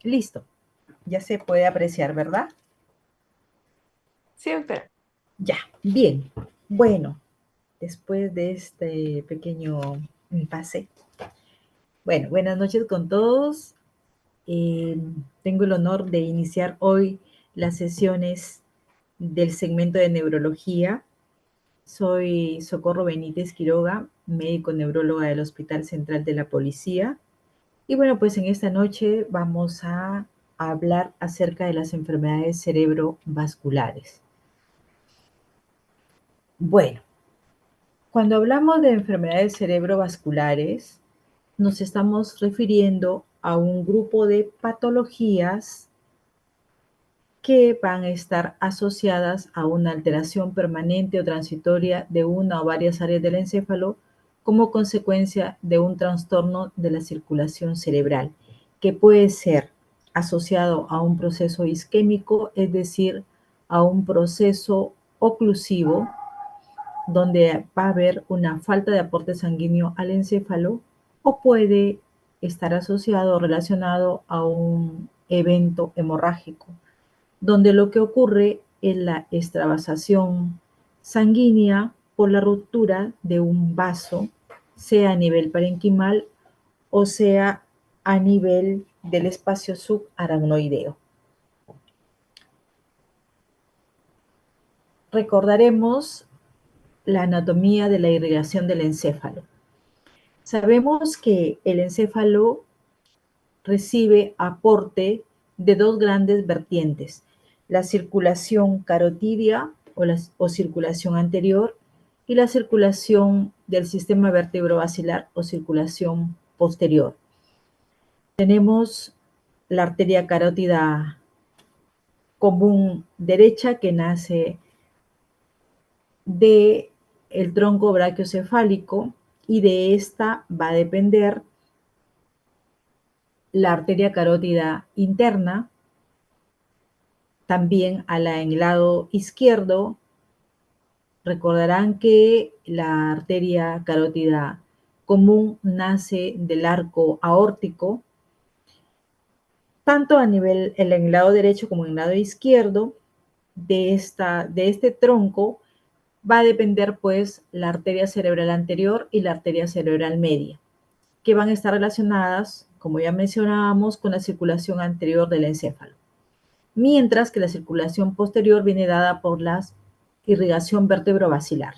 Listo, ya se puede apreciar, ¿verdad? Sí, doctora. Ya, bien. Bueno, después de este pequeño impasse, bueno, buenas noches con todos. Eh, Tengo el honor de iniciar hoy las sesiones del segmento de neurología. Soy Socorro Benítez Quiroga, médico neuróloga del Hospital Central de la Policía. Y bueno, pues en esta noche vamos a hablar acerca de las enfermedades cerebrovasculares. Bueno, cuando hablamos de enfermedades cerebrovasculares, nos estamos refiriendo a un grupo de patologías que van a estar asociadas a una alteración permanente o transitoria de una o varias áreas del encéfalo como consecuencia de un trastorno de la circulación cerebral, que puede ser asociado a un proceso isquémico, es decir, a un proceso oclusivo, donde va a haber una falta de aporte sanguíneo al encéfalo, o puede estar asociado o relacionado a un evento hemorrágico, donde lo que ocurre es la extravasación sanguínea por la ruptura de un vaso, sea a nivel parenquimal o sea a nivel del espacio subaracnoideo. Recordaremos la anatomía de la irrigación del encéfalo. Sabemos que el encéfalo recibe aporte de dos grandes vertientes, la circulación carotidia o circulación anterior y la circulación del sistema vertebrovascular o circulación posterior. Tenemos la arteria carótida común derecha que nace de el tronco brachiocefálico y de esta va a depender la arteria carótida interna. También en el lado izquierdo, recordarán que la arteria carótida común nace del arco aórtico, tanto a nivel en el lado derecho como en el lado izquierdo de este tronco va a depender pues la arteria cerebral anterior y la arteria cerebral media, que van a estar relacionadas, como ya mencionábamos, con la circulación anterior del encéfalo, mientras que la circulación posterior viene dada por la irrigación vertebrovascular.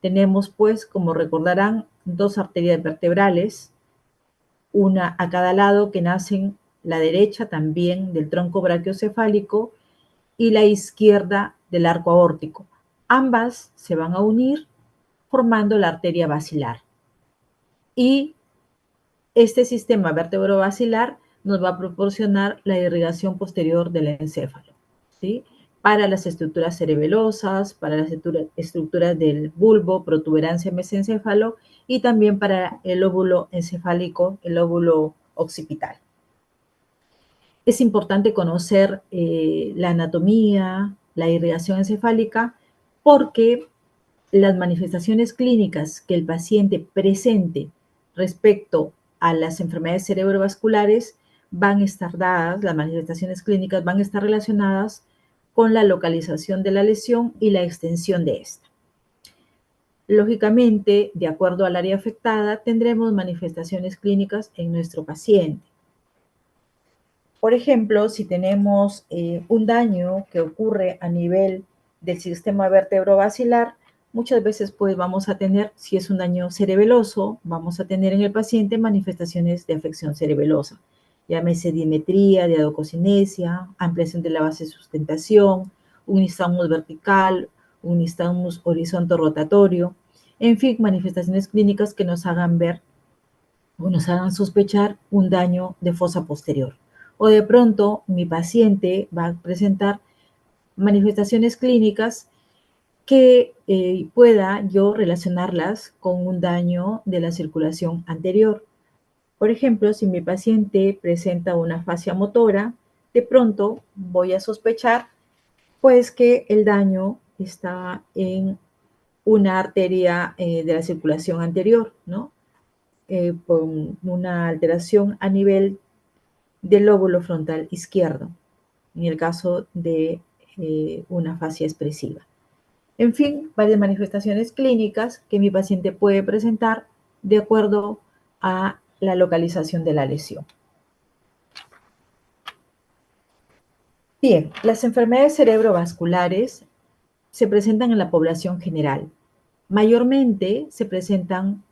Tenemos, pues, como recordarán, dos arterias vertebrales, una a cada lado que nacen la derecha también del tronco brachiocefálico y la izquierda del arco aórtico. Ambas se van a unir formando la arteria basilar. Y este sistema vertebrovascular nos va a proporcionar la irrigación posterior del encéfalo, ¿sí? Para las estructuras cerebelosas, para las estructuras del bulbo, protuberancia mesencéfalo y también para el lóbulo encefálico, el lóbulo occipital. Es importante conocer la anatomía, la irrigación encefálica, porque las manifestaciones clínicas que el paciente presente respecto a las enfermedades cerebrovasculares van a estar dadas, las manifestaciones clínicas van a estar relacionadas con la localización de la lesión y la extensión de esta. Lógicamente, de acuerdo al área afectada, tendremos manifestaciones clínicas en nuestro paciente. Por ejemplo, si tenemos un daño que ocurre a nivel del sistema vertebrovascular, muchas veces pues vamos a tener, si es un daño cerebeloso, vamos a tener en el paciente manifestaciones de afección cerebelosa. Llámese dimetría, diadococinesia, ampliación de la base de sustentación, un nistagmus vertical, un nistagmus horizonte rotatorio, en fin, manifestaciones clínicas que nos hagan ver o nos hagan sospechar un daño de fosa posterior. O de pronto mi paciente va a presentar manifestaciones clínicas que pueda yo relacionarlas con un daño de la circulación anterior. Por ejemplo, si mi paciente presenta una afasia motora, de pronto voy a sospechar pues que el daño está en una arteria de la circulación anterior, ¿no? Con una alteración a nivel del lóbulo frontal izquierdo, en el caso de una afasia expresiva. En fin, varias manifestaciones clínicas que mi paciente puede presentar de acuerdo a la localización de la lesión. Bien, las enfermedades cerebrovasculares se presentan en la población general. Mayormente se presentan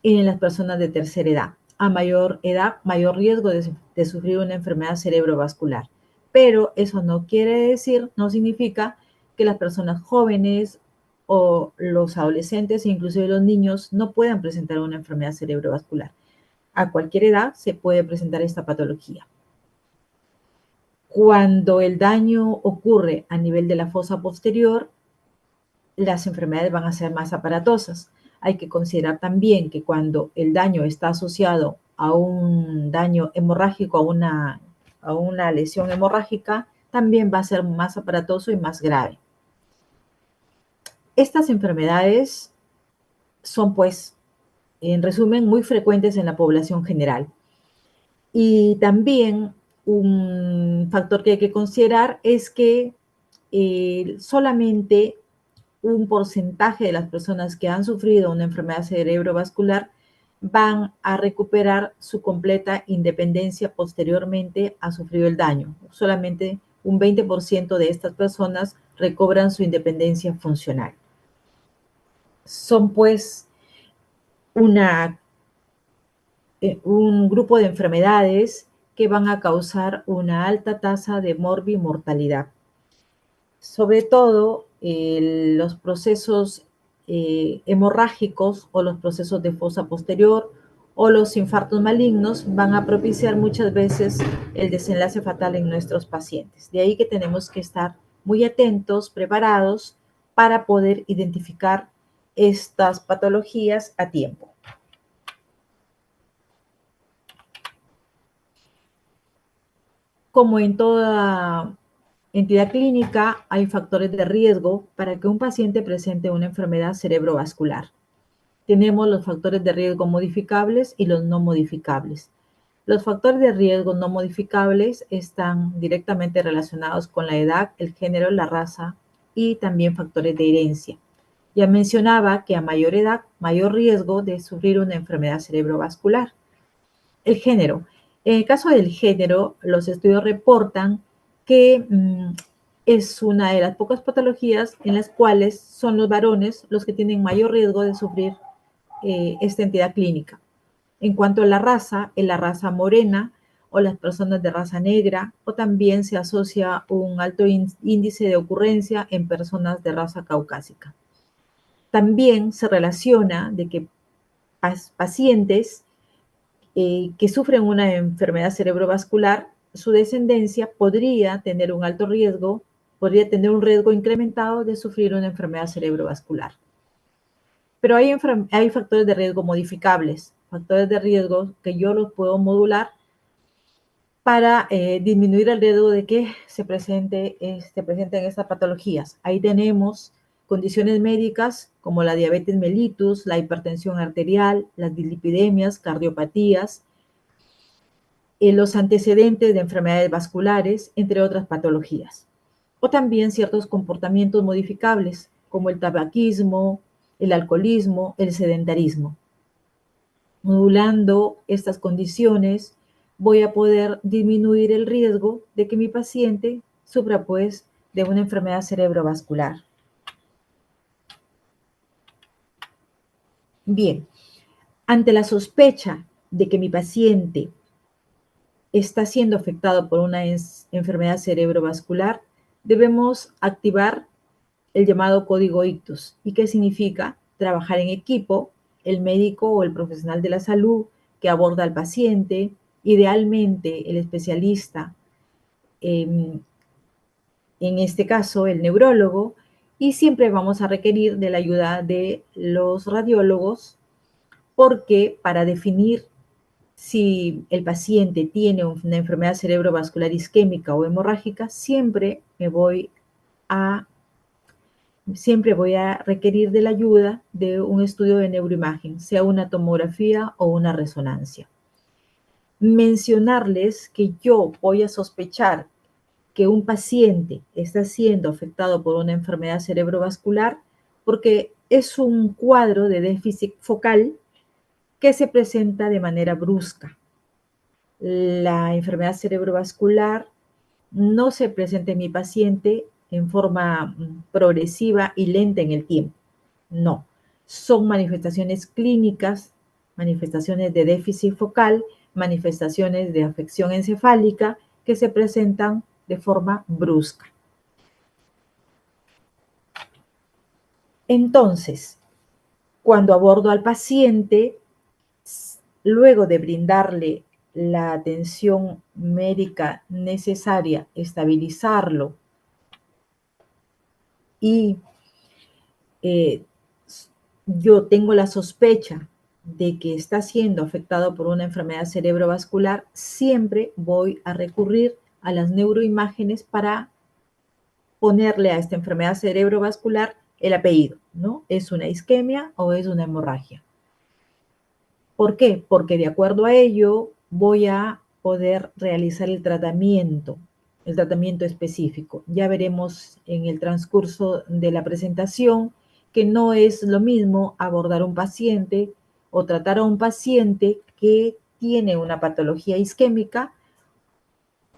en las personas de tercera edad. A mayor edad, mayor riesgo de sufrir una enfermedad cerebrovascular. Pero eso no quiere decir, no significa que las personas jóvenes o los adolescentes, inclusive los niños, no puedan presentar una enfermedad cerebrovascular. A cualquier edad se puede presentar esta patología. Cuando el daño ocurre a nivel de la fosa posterior, las enfermedades van a ser más aparatosas. Hay que considerar también que cuando el daño está asociado a un daño hemorrágico, a una lesión hemorrágica, también va a ser más aparatoso y más grave. Estas enfermedades son, pues, en resumen, muy frecuentes en la población general. Y también un factor que hay que considerar es que solamente un porcentaje de las personas que han sufrido una enfermedad cerebrovascular van a recuperar su completa independencia posteriormente a sufrido el daño. Solamente un 20% de estas personas recobran su independencia funcional. Son pues una, un grupo de enfermedades que van a causar una alta tasa de morbimortalidad. Sobre todo los procesos hemorrágicos o los procesos de fosa posterior o los infartos malignos van a propiciar muchas veces el desenlace fatal en nuestros pacientes. De ahí que tenemos que estar muy atentos, preparados para poder identificar estas patologías a tiempo. Como en toda entidad clínica, hay factores de riesgo para que un paciente presente una enfermedad cerebrovascular. Tenemos los factores de riesgo modificables y los no modificables. Los factores de riesgo no modificables están directamente relacionados con la edad, el género, la raza y también factores de herencia. Ya mencionaba que a mayor edad, mayor riesgo de sufrir una enfermedad cerebrovascular. El género. En el caso del género, los estudios reportan que es una de las pocas patologías en las cuales son los varones los que tienen mayor riesgo de sufrir esta entidad clínica. En cuanto a la raza, en la raza morena o las personas de raza negra, o también se asocia un alto índice de ocurrencia en personas de raza caucásica. También se relaciona de que pacientes que sufren una enfermedad cerebrovascular, su descendencia podría tener un alto riesgo, podría tener un riesgo incrementado de sufrir una enfermedad cerebrovascular. Pero hay factores de riesgo modificables, factores de riesgo que yo los puedo modular para disminuir el riesgo de que se presenten estas patologías. Ahí tenemos condiciones médicas como la diabetes mellitus, la hipertensión arterial, las dislipidemias, cardiopatías, los antecedentes de enfermedades vasculares, entre otras patologías. O también ciertos comportamientos modificables, como el tabaquismo, el alcoholismo, el sedentarismo. Modulando estas condiciones, voy a poder disminuir el riesgo de que mi paciente sufra, pues, de una enfermedad cerebrovascular. Bien, ante la sospecha de que mi paciente está siendo afectado por una enfermedad cerebrovascular, debemos activar el llamado código ictus. ¿Y qué significa? Trabajar en equipo, el médico o el profesional de la salud que aborda al paciente, idealmente el especialista, en este caso el neurólogo, y siempre vamos a requerir de la ayuda de los radiólogos porque para definir si el paciente tiene una enfermedad cerebrovascular isquémica o hemorrágica, siempre voy a requerir de la ayuda de un estudio de neuroimagen, sea una tomografía o una resonancia. mencionarles que yo voy a sospechar que un paciente está siendo afectado por una enfermedad cerebrovascular porque es un cuadro de déficit focal que se presenta de manera brusca. La enfermedad cerebrovascular no se presenta en mi paciente en forma progresiva y lenta en el tiempo. No, son manifestaciones clínicas, manifestaciones de déficit focal, manifestaciones de afección encefálica que se presentan de forma brusca. Entonces, cuando abordo al paciente, luego de brindarle la atención médica necesaria, estabilizarlo y eh, yo tengo la sospecha de que está siendo afectado por una enfermedad cerebrovascular, siempre voy a recurrir a las neuroimágenes para ponerle a esta enfermedad cerebrovascular el apellido, ¿no? ¿Es una isquemia o es una hemorragia? ¿Por qué? Porque de acuerdo a ello voy a poder realizar el tratamiento específico. Ya veremos en el transcurso de la presentación que no es lo mismo abordar un paciente o tratar a un paciente que tiene una patología isquémica,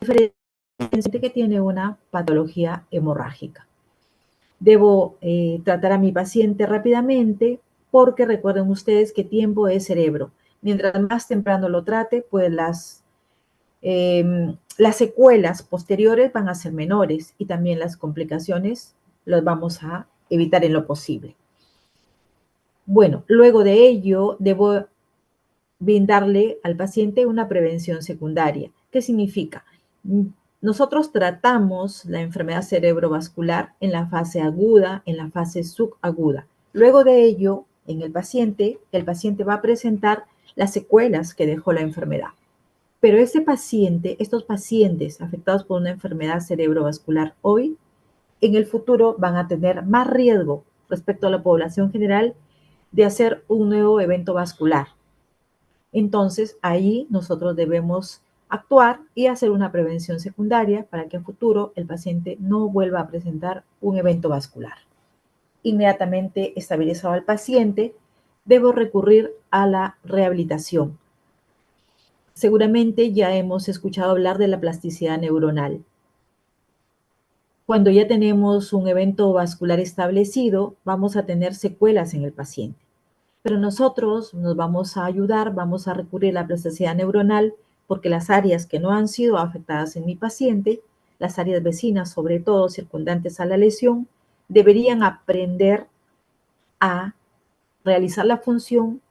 diferente que tiene una patología hemorrágica. Debo tratar a mi paciente rápidamente porque recuerden ustedes que tiempo es cerebro. Mientras más temprano lo trate, pues las secuelas posteriores van a ser menores y también las complicaciones las vamos a evitar en lo posible. Bueno, luego de ello, debo brindarle al paciente una prevención secundaria. ¿Qué significa? Nosotros tratamos la enfermedad cerebrovascular en la fase aguda, en la fase subaguda. Luego de ello, en el paciente va a presentar las secuelas que dejó la enfermedad. Pero estos pacientes afectados por una enfermedad cerebrovascular hoy, en el futuro van a tener más riesgo respecto a la población general de hacer un nuevo evento vascular. Entonces, ahí nosotros debemos actuar y hacer una prevención secundaria para que en futuro el paciente no vuelva a presentar un evento vascular. Inmediatamente estabilizado al paciente, debo recurrir a la rehabilitación. Seguramente ya hemos escuchado hablar de la plasticidad neuronal. Cuando ya tenemos un evento vascular establecido, vamos a tener secuelas en el paciente. Pero nosotros nos vamos a ayudar, vamos a recurrir a la plasticidad neuronal porque las áreas que no han sido afectadas en mi paciente, las áreas vecinas, sobre todo circundantes a la lesión, deberían aprender a realizar la función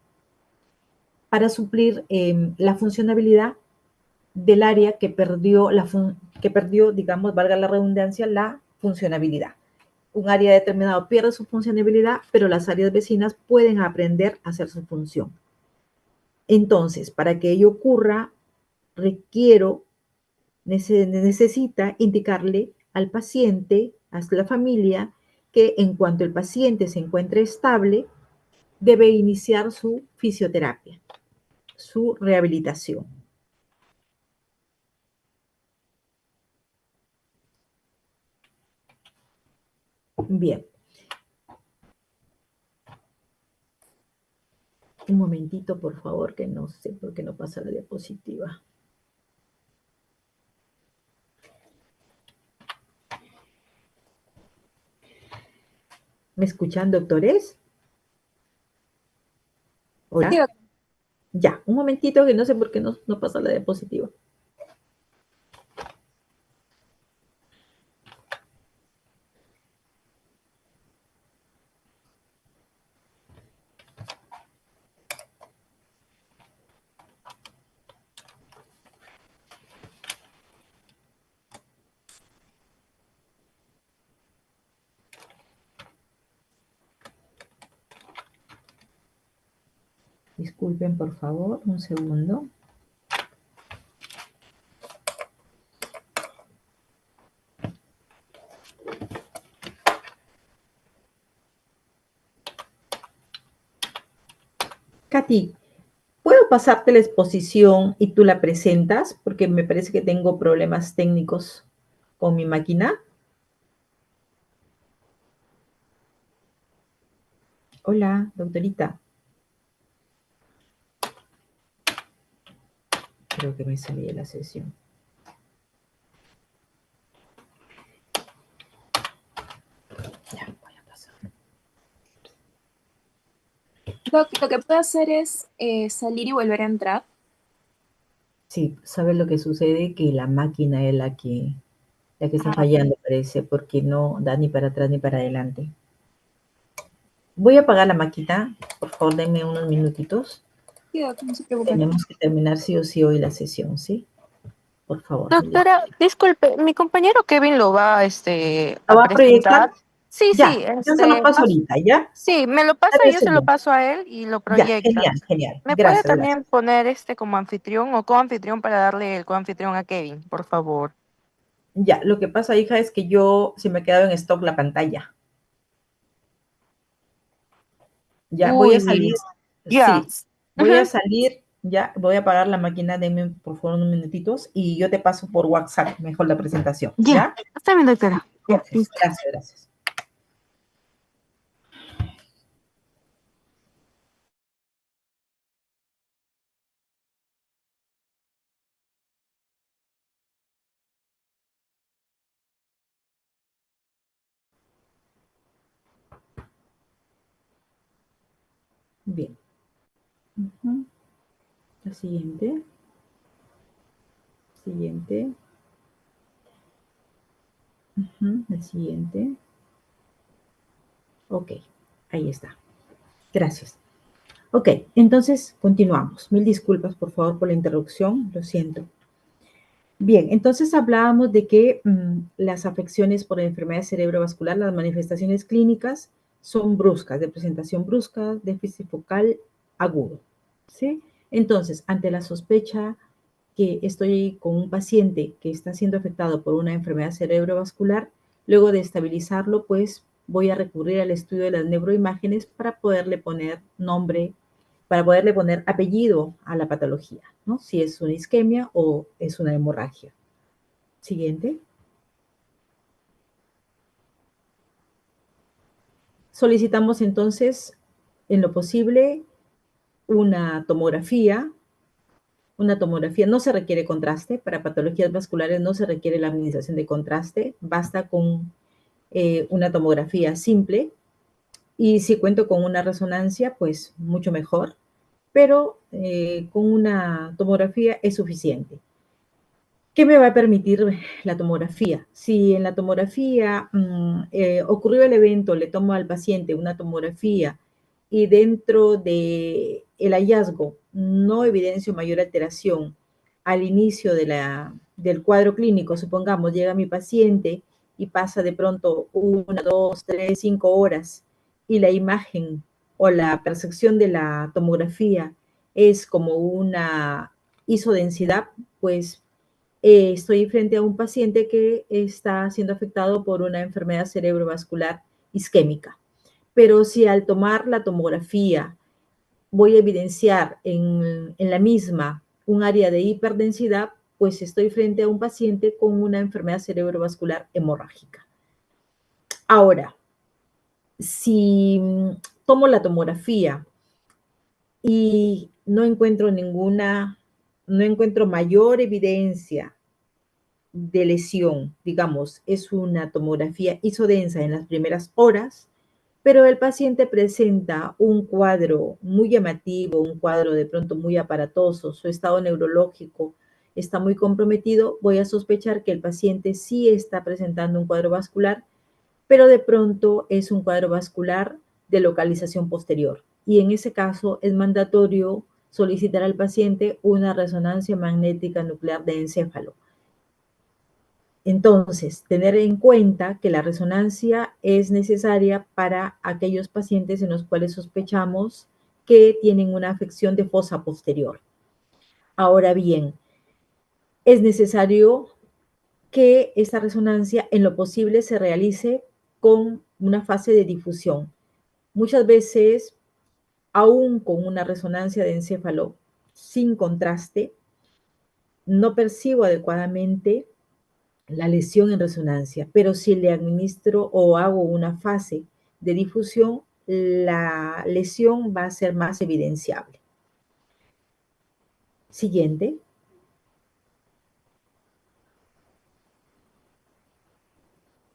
para suplir la funcionabilidad del área que perdió, digamos, valga la redundancia, la funcionabilidad. Un área determinado pierde su funcionabilidad, pero las áreas vecinas pueden aprender a hacer su función. Entonces, para que ello ocurra, necesita indicarle al paciente, a la familia, que en cuanto el paciente se encuentre estable, debe iniciar su fisioterapia, su rehabilitación. Bien. Un momentito, por favor, que no sé por qué no pasa la diapositiva. ¿Me escuchan, doctores? ¿Hola? Sí, Ya, un momentito que no sé por qué no pasa la diapositiva. Disculpen, por favor, un segundo. Katy, ¿puedo pasarte la exposición y tú la presentas? Porque me parece que tengo problemas técnicos con mi máquina. Hola, doctorita. Creo que me salí de la sesión. Ya, voy a pasar. Lo que puedo hacer es salir y volver a entrar. Sí, ¿sabes lo que sucede? Que la máquina es la que está Ah, fallando, parece, porque no da ni para atrás ni para adelante. Voy a apagar la máquina. Por favor, denme unos minutitos. sí, doctor, no se preocupe. Tenemos que terminar sí o sí hoy la sesión, ¿sí? Por favor, Miguel. Doctora, disculpe, mi compañero Kevin lo va ¿La a va a proyectar? presentar. Sí, sí, Ya, yo se lo paso ahorita, ¿ya? sí, me lo pasa, yo se lo Atérselo. paso a él y lo Ya, proyecta. genial, genial. ¿Me puede Gracias, gracias. también poner como anfitrión o coanfitrión para darle el coanfitrión a Kevin, por favor? Ya, lo que pasa, hija, es que yo se me ha quedado en stock la pantalla. Ya, voy a Uy, salir. ya. Sí, voy a Ujú. salir. Ya, voy a apagar la máquina. Denme, por favor, unos minutitos y yo te paso por WhatsApp mejor la presentación. Ya, ¿Ya? está bien, doctora. Ya, Gracias, listo. gracias, gracias. Bien. Ujú. La siguiente. Siguiente. Ujú, la siguiente. Ok, ahí está. Gracias. Ok, entonces continuamos. Mil disculpas, por favor, por la interrupción. Lo siento. Bien, entonces hablábamos de que las afecciones por enfermedad cerebrovascular, las manifestaciones clínicas son bruscas, de presentación brusca, déficit focal agudo. ¿Sí? Entonces, ante la sospecha que estoy con un paciente que está siendo afectado por una enfermedad cerebrovascular, luego de estabilizarlo, pues voy a recurrir al estudio de las neuroimágenes para poderle poner nombre, para poderle poner apellido a la patología, ¿no? Si es una isquemia o es una hemorragia. Siguiente. Solicitamos entonces, en lo posible, una tomografía. Una tomografía no se requiere contraste, para patologías vasculares no se requiere la administración de contraste, basta con una tomografía simple y si cuento con una resonancia, pues mucho mejor, pero con una tomografía es suficiente. ¿Qué me va a permitir la tomografía? Si en la tomografía ocurrió el evento, le tomo al paciente una tomografía y dentro de el hallazgo no evidencio mayor alteración al inicio del cuadro clínico, supongamos, llega mi paciente y pasa de pronto 1, 2, 3, 5 horas y la imagen o la percepción de la tomografía es como una isodensidad, pues estoy frente a un paciente que está siendo afectado por una enfermedad cerebrovascular isquémica. Pero si al tomar la tomografía voy a evidenciar en la misma un área de hiperdensidad, pues estoy frente a un paciente con una enfermedad cerebrovascular hemorrágica. Ahora, si tomo la tomografía y no encuentro mayor evidencia de lesión, digamos, es una tomografía isodensa en las primeras horas, pero el paciente presenta un cuadro muy llamativo, un cuadro de pronto muy aparatoso, su estado neurológico está muy comprometido, voy a sospechar que el paciente sí está presentando un cuadro vascular, pero de pronto es un cuadro vascular de localización posterior. Y en ese caso es mandatorio solicitar al paciente una resonancia magnética nuclear de encéfalo. Entonces, tener en cuenta que la resonancia es necesaria para aquellos pacientes en los cuales sospechamos que tienen una afección de fosa posterior. Ahora bien, es necesario que esta resonancia en lo posible se realice con una fase de difusión. Muchas veces, aún con una resonancia de encéfalo sin contraste, no percibo adecuadamente la lesión en resonancia, pero si le administro o hago una fase de difusión, la lesión va a ser más evidenciable. Siguiente.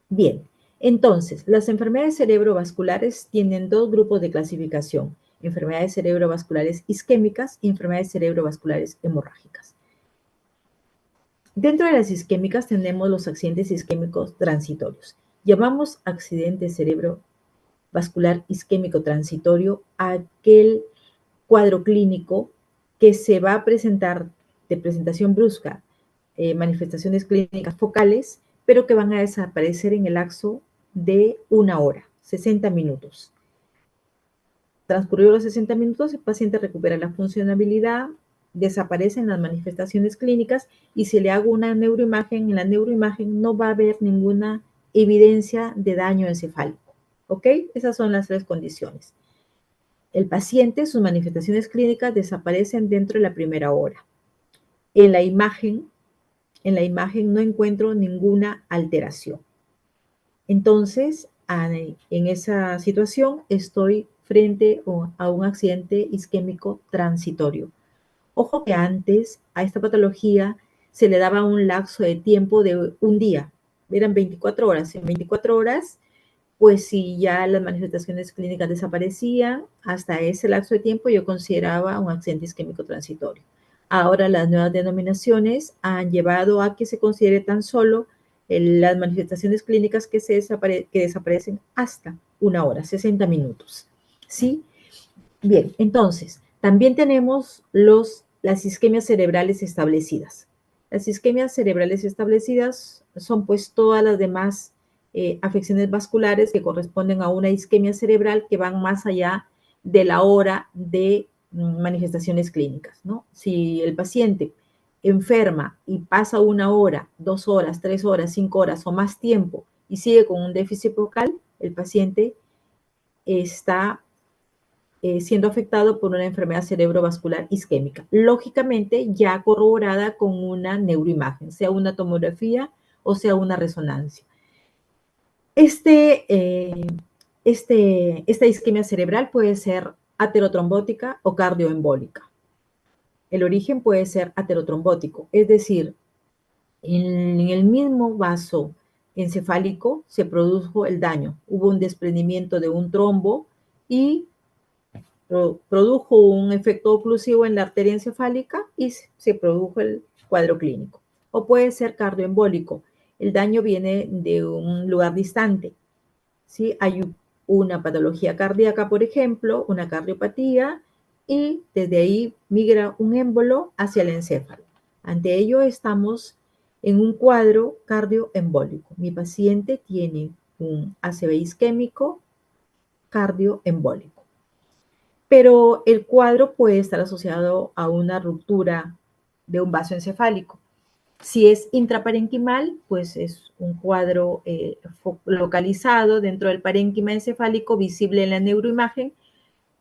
Bien, entonces, las enfermedades cerebrovasculares tienen dos grupos de clasificación: enfermedades cerebrovasculares isquémicas y enfermedades cerebrovasculares hemorrágicas. Dentro de las isquémicas tenemos los accidentes isquémicos transitorios. Llamamos accidente cerebrovascular isquémico transitorio a aquel cuadro clínico que se va a presentar de presentación brusca, manifestaciones clínicas focales, pero que van a desaparecer en el lapso de 1 hora, 60 minutos. Transcurridos los 60 minutos, el paciente recupera la funcionabilidad, desaparecen las manifestaciones clínicas y si le hago una neuroimagen, en la neuroimagen no va a haber ninguna evidencia de daño encefálico. ¿Ok? Esas son las 3 condiciones. El paciente, sus manifestaciones clínicas desaparecen dentro de la primera hora. En la imagen no encuentro ninguna alteración. Entonces, en esa situación estoy frente a un accidente isquémico transitorio. Ojo que antes a esta patología se le daba un lapso de tiempo de un día, eran 24 horas. En 24 horas, pues si ya las manifestaciones clínicas desaparecían, hasta ese lapso de tiempo yo consideraba un accidente isquémico transitorio. Ahora las nuevas denominaciones han llevado a que se considere tan solo las manifestaciones clínicas que desaparecen hasta 1 hora, 60 minutos. ¿Sí? Bien, entonces, también tenemos las isquemias cerebrales establecidas. Las isquemias cerebrales establecidas son pues todas las demás afecciones vasculares que corresponden a una isquemia cerebral que van más allá de la hora de manifestaciones clínicas, ¿no? Si el paciente enferma y pasa 1 hora, 2 horas, 3 horas, 5 horas o más tiempo y sigue con un déficit vocal, el paciente está siendo afectado por una enfermedad cerebrovascular isquémica, lógicamente ya corroborada con una neuroimagen, sea una tomografía o sea una resonancia. Esta isquemia cerebral puede ser aterotrombótica o cardioembólica. El origen puede ser aterotrombótico, es decir, en el mismo vaso encefálico se produjo el daño, hubo un desprendimiento de un trombo y produjo un efecto oclusivo en la arteria encefálica y se produjo el cuadro clínico. O puede ser cardioembólico, el daño viene de un lugar distante. ¿Sí? Hay una patología cardíaca, por ejemplo, una cardiopatía, y desde ahí migra un émbolo hacia el encéfalo. Ante ello estamos en un cuadro cardioembólico. Mi paciente tiene un ACV isquémico cardioembólico. Pero el cuadro puede estar asociado a una ruptura de un vaso encefálico. Si es intraparenquimal, pues es un cuadro localizado dentro del parénquima encefálico, visible en la neuroimagen,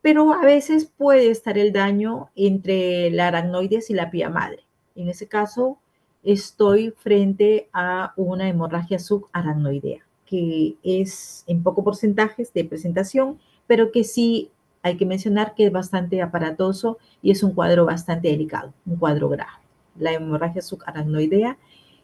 pero a veces puede estar el daño entre la aracnoides y la pía madre. En ese caso, estoy frente a una hemorragia subaracnoidea, que es en pocos porcentajes de presentación, pero que sí hay que mencionar que es bastante aparatoso y es un cuadro bastante delicado, un cuadro grave, la hemorragia subaracnoidea,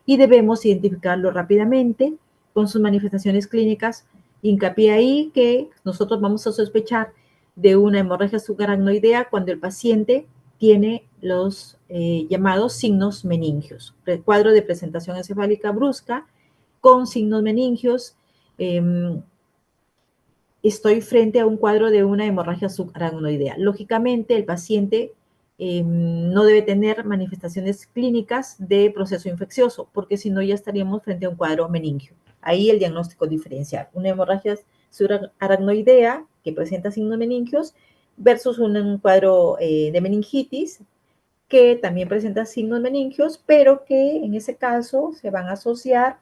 y debemos identificarlo rápidamente con sus manifestaciones clínicas. Hincapié ahí que nosotros vamos a sospechar de una hemorragia subaracnoidea cuando el paciente tiene los llamados signos meningios, cuadro de presentación encefálica brusca con signos meningios. Estoy frente a un cuadro de una hemorragia subaracnoidea. Lógicamente, el paciente no debe tener manifestaciones clínicas de proceso infeccioso, porque si no ya estaríamos frente a un cuadro meningio. Ahí el diagnóstico diferencial. Una hemorragia subaracnoidea que presenta signos meningios versus un cuadro de meningitis que también presenta signos meningios, pero que en ese caso se van a asociar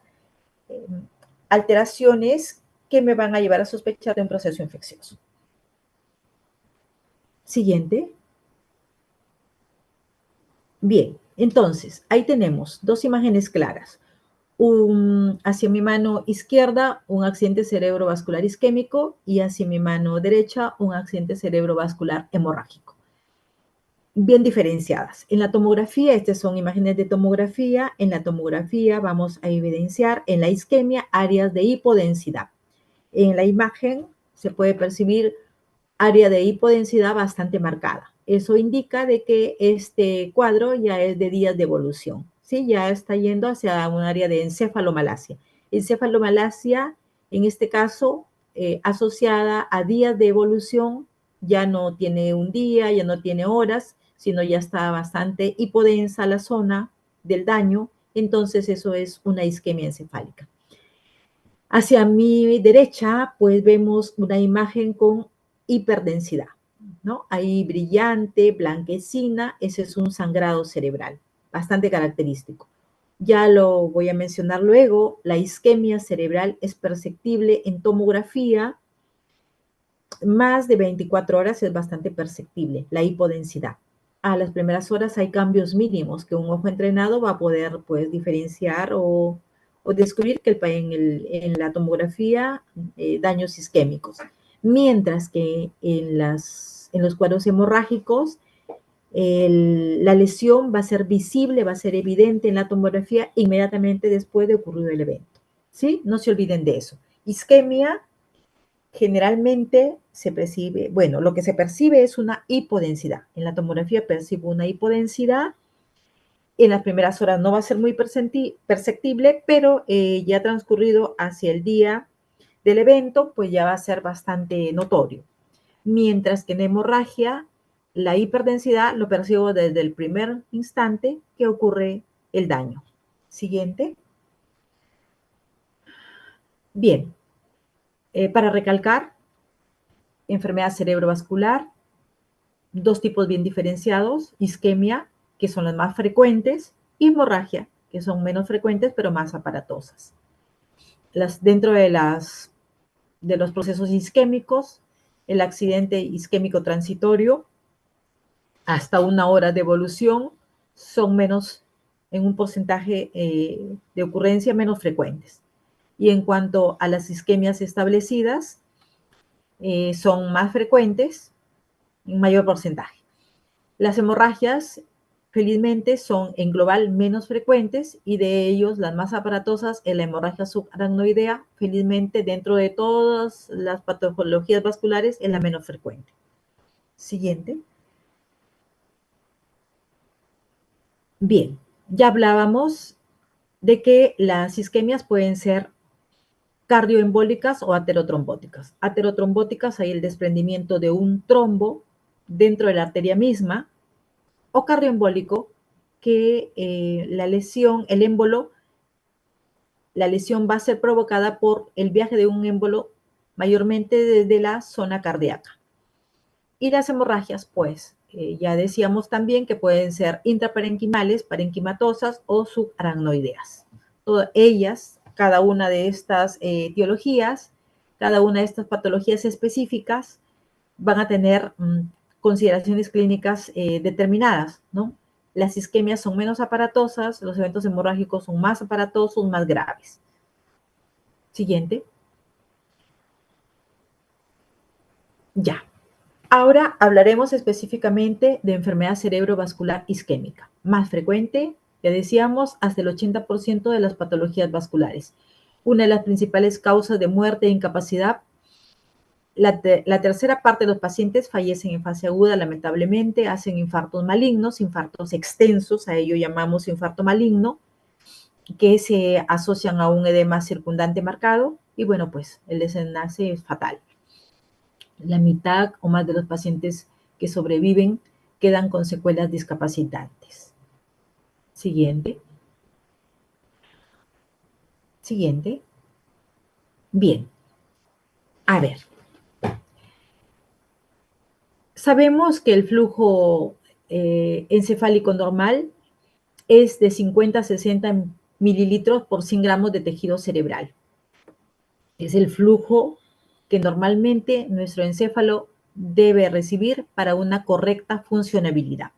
alteraciones que me van a llevar a sospechar de un proceso infeccioso. Siguiente. Bien, entonces, ahí tenemos dos imágenes claras. Hacia mi mano izquierda, un accidente cerebrovascular isquémico y hacia mi mano derecha, un accidente cerebrovascular hemorrágico. Bien diferenciadas. En la tomografía, estas son imágenes de tomografía. En la tomografía vamos a evidenciar en la isquemia áreas de hipodensidad. En la imagen se puede percibir área de hipodensidad bastante marcada. Eso indica de que este cuadro ya es de días de evolución, ¿sí? Ya está yendo hacia un área de encefalomalacia. Encefalomalacia, en este caso, asociada a días de evolución, ya no tiene un día, ya no tiene horas, sino ya está bastante hipodensa la zona del daño, entonces eso es una isquemia encefálica. Hacia mi derecha, pues vemos una imagen con hiperdensidad, ¿no? Ahí brillante, blanquecina, ese es un sangrado cerebral, bastante característico. Ya lo voy a mencionar luego, la isquemia cerebral es perceptible en tomografía, más de 24 horas es bastante perceptible, la hipodensidad. A las primeras horas hay cambios mínimos que un ojo entrenado va a poder pues diferenciar o descubrir que en la tomografía daños isquémicos. Mientras que en los cuadros hemorrágicos la lesión va a ser visible, va a ser evidente en la tomografía inmediatamente después de ocurrido el evento. ¿Sí? No se olviden de eso. Isquemia generalmente se percibe, bueno, lo que se percibe es una hipodensidad. En la tomografía percibo una hipodensidad. En las primeras horas no va a ser muy perceptible, pero ya transcurrido hacia el día del evento, pues ya va a ser bastante notorio. Mientras que en hemorragia, la hiperdensidad lo percibo desde el primer instante que ocurre el daño. Siguiente. Bien, para recalcar, enfermedad cerebrovascular, dos tipos bien diferenciados, isquemia, que son las más frecuentes, y hemorragia, que son menos frecuentes pero más aparatosas. Dentro de los procesos isquémicos, el accidente isquémico transitorio, hasta 1 hora de evolución, son menos, en un porcentaje de ocurrencia, menos frecuentes. Y en cuanto a las isquemias establecidas, son más frecuentes, en mayor porcentaje. Las hemorragias, felizmente, son en global menos frecuentes y de ellos las más aparatosas es la hemorragia subaracnoidea, felizmente dentro de todas las patologías vasculares es la menos frecuente. Siguiente. Bien, ya hablábamos de que las isquemias pueden ser cardioembólicas o aterotrombóticas. Aterotrombóticas hay el desprendimiento de un trombo dentro de la arteria misma, o cardioembólico, que la lesión va a ser provocada por el viaje de un émbolo mayormente desde la zona cardíaca. Y las hemorragias, pues, ya decíamos también que pueden ser intraparenquimales, parenquimatosas o subaracnoideas. Todas ellas, cada una de estas etiologías, cada una de estas patologías específicas van a tener consideraciones clínicas determinadas, ¿no? Las isquemias son menos aparatosas, los eventos hemorrágicos son más aparatosos, más graves. Siguiente. Ya. Ahora hablaremos específicamente de enfermedad cerebrovascular isquémica, más frecuente, ya decíamos, hasta el 80% de las patologías vasculares. Una de las principales causas de muerte e incapacidad. La tercera parte de los pacientes fallecen en fase aguda, lamentablemente, hacen infartos malignos, infartos extensos, a ello llamamos infarto maligno, que se asocian a un edema circundante marcado, y bueno, pues el desenlace es fatal. La mitad o más de los pacientes que sobreviven quedan con secuelas discapacitantes. Siguiente. Siguiente. Bien. A ver. Sabemos que el flujo encefálico normal es de 50 a 60 mililitros por 100 gramos de tejido cerebral. Es el flujo que normalmente nuestro encéfalo debe recibir para una correcta funcionabilidad.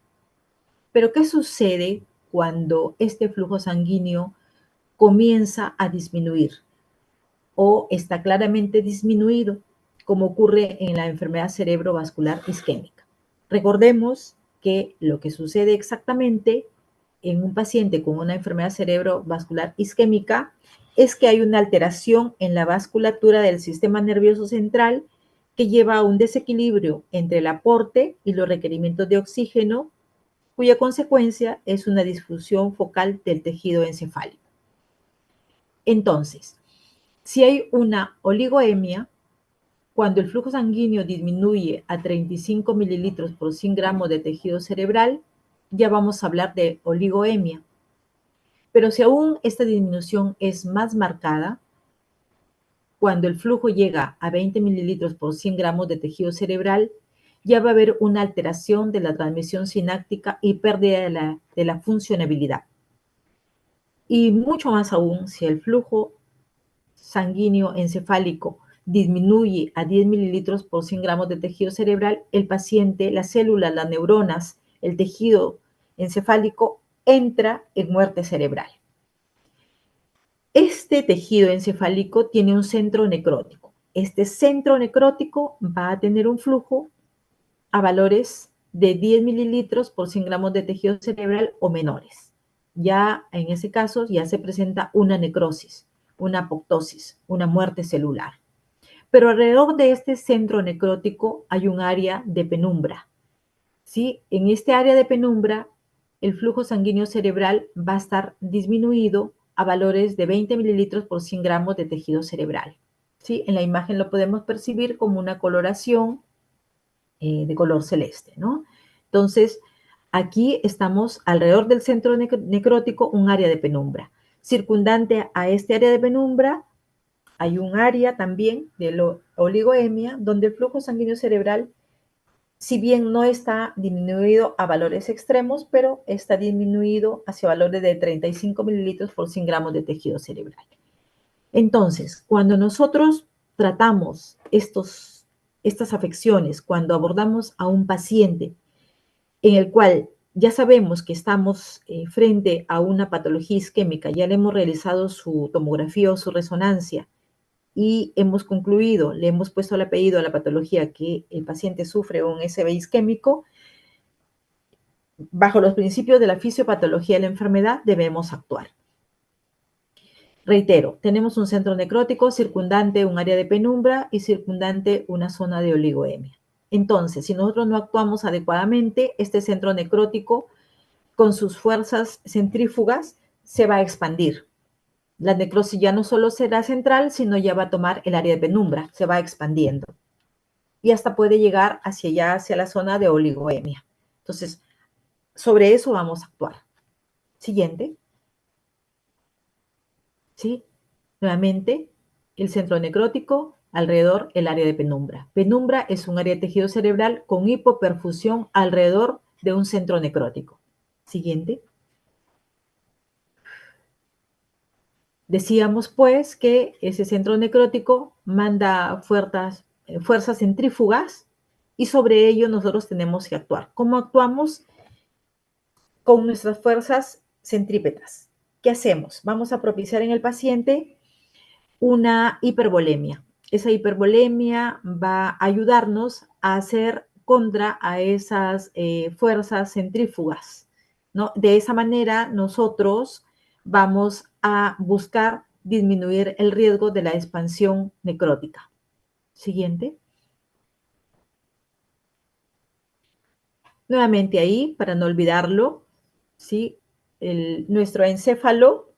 Pero ¿qué sucede cuando este flujo sanguíneo comienza a disminuir o está claramente disminuido, como ocurre en la enfermedad cerebrovascular isquémica? Recordemos que lo que sucede exactamente en un paciente con una enfermedad cerebrovascular isquémica es que hay una alteración en la vasculatura del sistema nervioso central que lleva a un desequilibrio entre el aporte y los requerimientos de oxígeno, cuya consecuencia es una disfunción focal del tejido encefálico. Entonces, si hay una oligoemia, cuando el flujo sanguíneo disminuye a 35 mililitros por 100 gramos de tejido cerebral, ya vamos a hablar de oligoemia. Pero si aún esta disminución es más marcada, cuando el flujo llega a 20 mililitros por 100 gramos de tejido cerebral, ya va a haber una alteración de la transmisión sináptica y pérdida de la funcionabilidad. Y mucho más aún, si el flujo sanguíneo encefálico disminuye a 10 mililitros por 100 gramos de tejido cerebral, el paciente, las células, las neuronas, el tejido encefálico entra en muerte cerebral. Este tejido encefálico tiene un centro necrótico. Este centro necrótico va a tener un flujo a valores de 10 mililitros por 100 gramos de tejido cerebral o menores. Ya en ese caso ya se presenta una necrosis, una apoptosis, una muerte celular. Pero alrededor de este centro necrótico hay un área de penumbra. ¿Sí? En este área de penumbra, el flujo sanguíneo cerebral va a estar disminuido a valores de 20 mililitros por 100 gramos de tejido cerebral. ¿Sí? En la imagen lo podemos percibir como una coloración de color celeste, ¿no? Entonces, aquí estamos alrededor del centro necrótico, un área de penumbra. Circundante a este área de penumbra hay un área también de oligoemia donde el flujo sanguíneo cerebral, si bien no está disminuido a valores extremos, pero está disminuido hacia valores de 35 mililitros por 100 gramos de tejido cerebral. Entonces, cuando nosotros tratamos estas afecciones, cuando abordamos a un paciente en el cual ya sabemos que estamos frente a una patología isquémica, ya le hemos realizado su tomografía o su resonancia y hemos concluido, le hemos puesto el apellido a la patología que el paciente sufre un SB isquémico, bajo los principios de la fisiopatología de la enfermedad debemos actuar. Reitero, tenemos un centro necrótico, circundante un área de penumbra y circundante una zona de oligoemia. Entonces, si nosotros no actuamos adecuadamente, este centro necrótico, con sus fuerzas centrífugas, se va a expandir. La necrosis ya no solo será central, sino ya va a tomar el área de penumbra, se va expandiendo. Y hasta puede llegar hacia allá, hacia la zona de oligoemia. Entonces, sobre eso vamos a actuar. Siguiente. ¿Sí? Nuevamente, el centro necrótico, alrededor el área de penumbra. Penumbra es un área de tejido cerebral con hipoperfusión alrededor de un centro necrótico. Siguiente. Decíamos pues que ese centro necrótico manda fuerzas centrífugas y sobre ello nosotros tenemos que actuar. ¿Cómo actuamos? Con nuestras fuerzas centrípetas. ¿Qué hacemos? Vamos a propiciar en el paciente una hipervolemia. Esa hipervolemia va a ayudarnos a hacer contra a esas fuerzas centrífugas, ¿no? De esa manera nosotros vamos a buscar disminuir el riesgo de la expansión necrótica. Siguiente. Nuevamente ahí, para no olvidarlo, ¿sí? Nuestro encéfalo,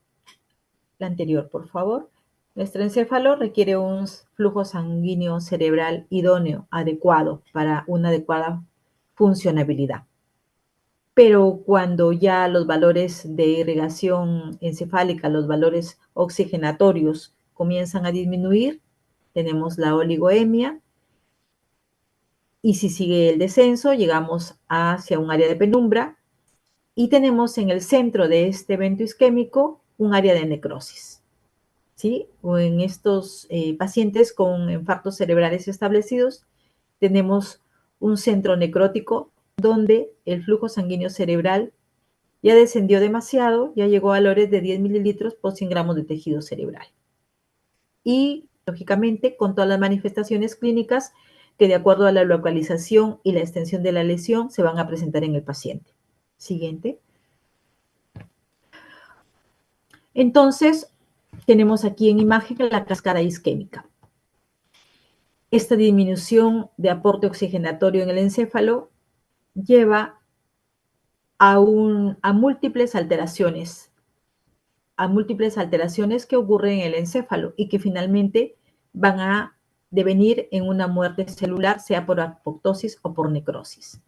la anterior, por favor. Nuestro encéfalo requiere un flujo sanguíneo cerebral idóneo, adecuado, para una adecuada funcionabilidad. Pero cuando ya los valores de irrigación encefálica, los valores oxigenatorios comienzan a disminuir, tenemos la oligoemia, y si sigue el descenso, llegamos hacia un área de penumbra, y tenemos en el centro de este evento isquémico un área de necrosis. ¿Sí? O en estos pacientes con infartos cerebrales establecidos, tenemos un centro necrótico donde el flujo sanguíneo cerebral ya descendió demasiado, ya llegó a valores de 10 mililitros por 100 gramos de tejido cerebral. Y, lógicamente, con todas las manifestaciones clínicas que de acuerdo a la localización y la extensión de la lesión se van a presentar en el paciente. Siguiente. Entonces, tenemos aquí en imagen la cascada isquémica. Esta disminución de aporte oxigenatorio en el encéfalo lleva a múltiples alteraciones que ocurren en el encéfalo y que finalmente van a devenir en una muerte celular, sea por apoptosis o por necrosis.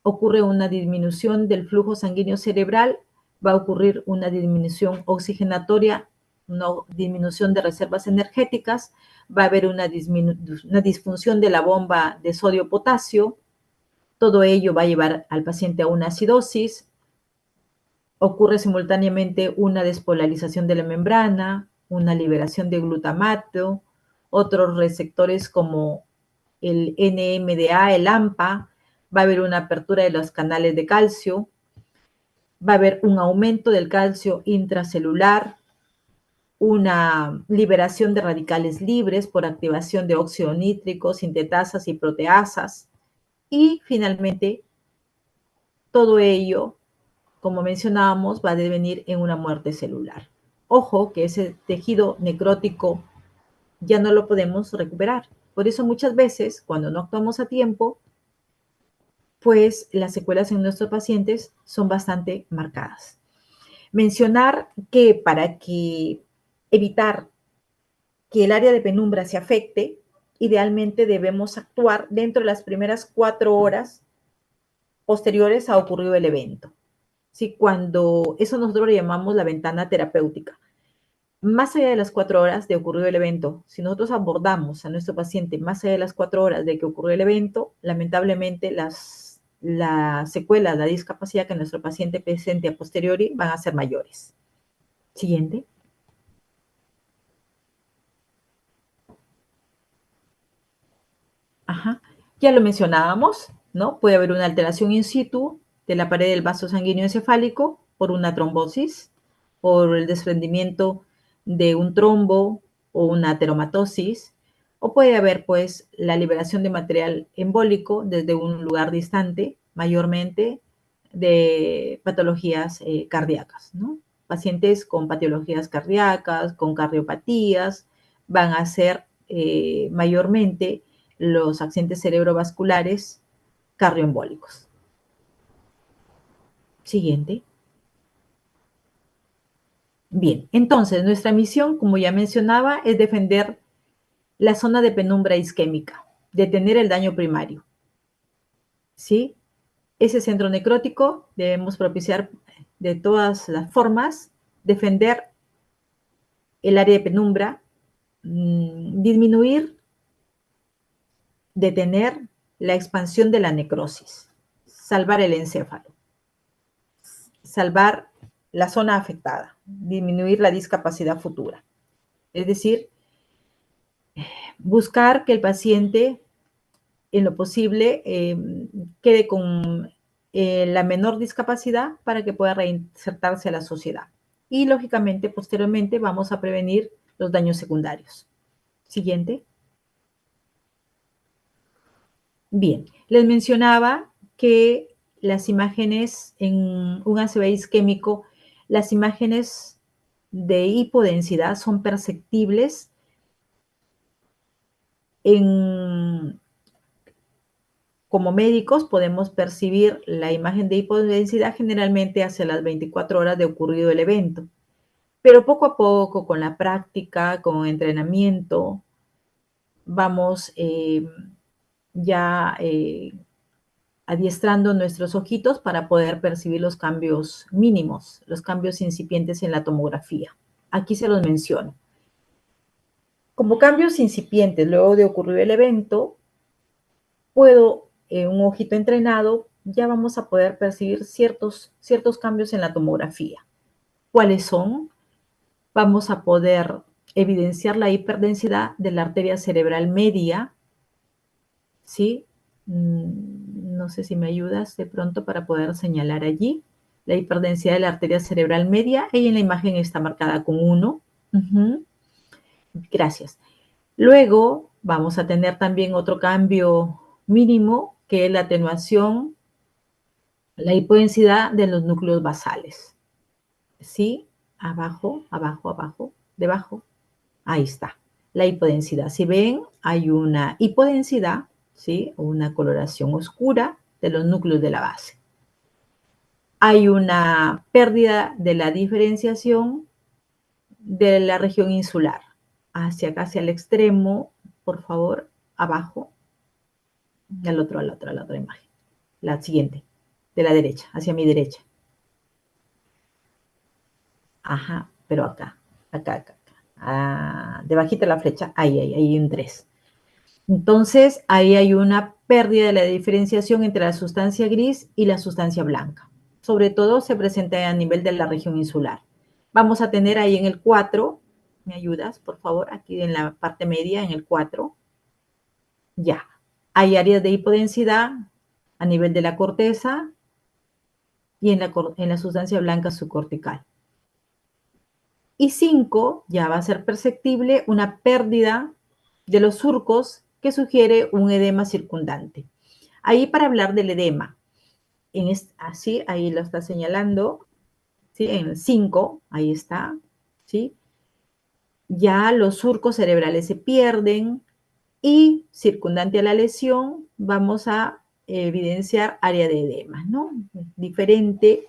Ocurre una disminución del flujo sanguíneo cerebral, va a ocurrir una disminución oxigenatoria, una disminución de reservas energéticas, va a haber una disfunción de la bomba de sodio-potasio, todo ello va a llevar al paciente a una acidosis, ocurre simultáneamente una despolarización de la membrana, una liberación de glutamato, otros receptores como el NMDA, el AMPA, va a haber una apertura de los canales de calcio, va a haber un aumento del calcio intracelular, una liberación de radicales libres por activación de óxido nítrico, sintetasas y proteasas, y finalmente todo ello, como mencionábamos, va a devenir en una muerte celular. Ojo que ese tejido necrótico ya no lo podemos recuperar. Por eso muchas veces, cuando no actuamos a tiempo, pues las secuelas en nuestros pacientes son bastante marcadas. Mencionar que para evitar que el área de penumbra se afecte, idealmente debemos actuar dentro de las primeras 4 horas posteriores a ocurrido el evento. ¿Sí? Cuando eso nosotros lo llamamos la ventana terapéutica. Más allá de las 4 horas de ocurrido el evento, si nosotros abordamos a nuestro paciente más allá de las 4 horas de que ocurrió el evento, lamentablemente la secuela, la discapacidad que nuestro paciente presente a posteriori van a ser mayores. Siguiente. Ajá. Ya lo mencionábamos, ¿no? Puede haber una alteración in situ de la pared del vaso sanguíneo encefálico por una trombosis, por el desprendimiento de un trombo o una ateromatosis, o puede haber, pues, la liberación de material embólico desde un lugar distante, mayormente de patologías cardíacas, ¿no? Pacientes con patologías cardíacas, con cardiopatías, van a ser mayormente los accidentes cerebrovasculares cardioembólicos. Siguiente. Bien, entonces nuestra misión, como ya mencionaba, es defender la zona de penumbra isquémica, detener el daño primario. ¿Sí? Ese centro necrótico debemos propiciar de todas las formas, defender el área de penumbra, disminuir, detener la expansión de la necrosis, salvar el encéfalo, salvar la zona afectada, disminuir la discapacidad futura. Es decir, buscar que el paciente, en lo posible, quede con la menor discapacidad para que pueda reinsertarse a la sociedad. Y, lógicamente, posteriormente vamos a prevenir los daños secundarios. Siguiente. Bien, les mencionaba que las imágenes en un ACV isquémico, las imágenes de hipodensidad son perceptibles como médicos podemos percibir la imagen de hipodensidad generalmente hacia las 24 horas de ocurrido el evento. Pero poco a poco, con la práctica, con entrenamiento, vamos adiestrando nuestros ojitos para poder percibir los cambios mínimos, los cambios incipientes en la tomografía. Aquí se los menciono. Como cambios incipientes luego de ocurrir el evento, un ojito entrenado, ya vamos a poder percibir ciertos cambios en la tomografía. ¿Cuáles son? Vamos a poder evidenciar la hiperdensidad de la arteria cerebral media, ¿sí? No sé si me ayudas de pronto para poder señalar allí. la hiperdensidad de la arteria cerebral media. Ahí en la imagen está marcada con 1. Gracias. Luego vamos a tener también otro cambio mínimo, que es la atenuación, la hipodensidad de los núcleos basales. ¿Sí? Abajo, abajo, abajo, debajo. Ahí está, la hipodensidad. Si ven, hay una hipodensidad, ¿sí? Una coloración oscura de los núcleos de la base. Hay una pérdida de la diferenciación de la región insular. Hacia acá, hacia el extremo, por favor, abajo. Al otro, a la otra imagen. La siguiente, de la derecha, hacia mi derecha. Ajá, pero acá, acá, acá. Debajito de la flecha, ahí hay un 3. Entonces, ahí hay una pérdida de la diferenciación entre la sustancia gris y la sustancia blanca. Sobre todo se presenta a nivel de la región insular. Vamos a tener ahí en el 4, ¿me ayudas, por favor? Aquí en la parte media, en el 4. Ya, hay áreas de hipodensidad a nivel de la corteza y en la sustancia blanca subcortical. Y 5, ya va a ser perceptible una pérdida de los surcos que sugiere un edema circundante. Ahí para hablar del edema, así, ahí lo está señalando, ¿sí? En el 5, ahí está, ¿sí? Ya los surcos cerebrales se pierden y circundante a la lesión vamos a evidenciar área de edema, ¿no? Diferente,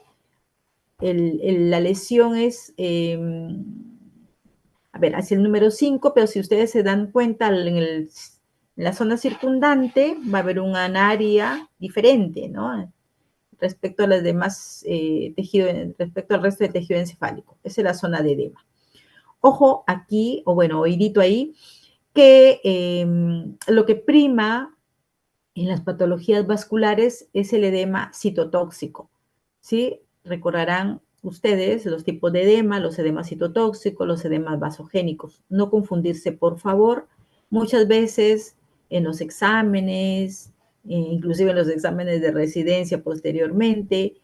la lesión es... a ver, hacia el número 5, pero si ustedes se dan cuenta, en la zona circundante va a haber una área diferente, ¿no? Respecto a las demás respecto al resto del tejido encefálico. Esa es la zona de edema. Ojo aquí, o bueno, oídito ahí, que lo que prima en las patologías vasculares es el edema citotóxico, ¿sí? Recordarán ustedes los tipos de edema, los edemas citotóxicos, los edemas vasogénicos. No confundirse, por favor. Muchas veces en los exámenes, inclusive en los exámenes de residencia posteriormente,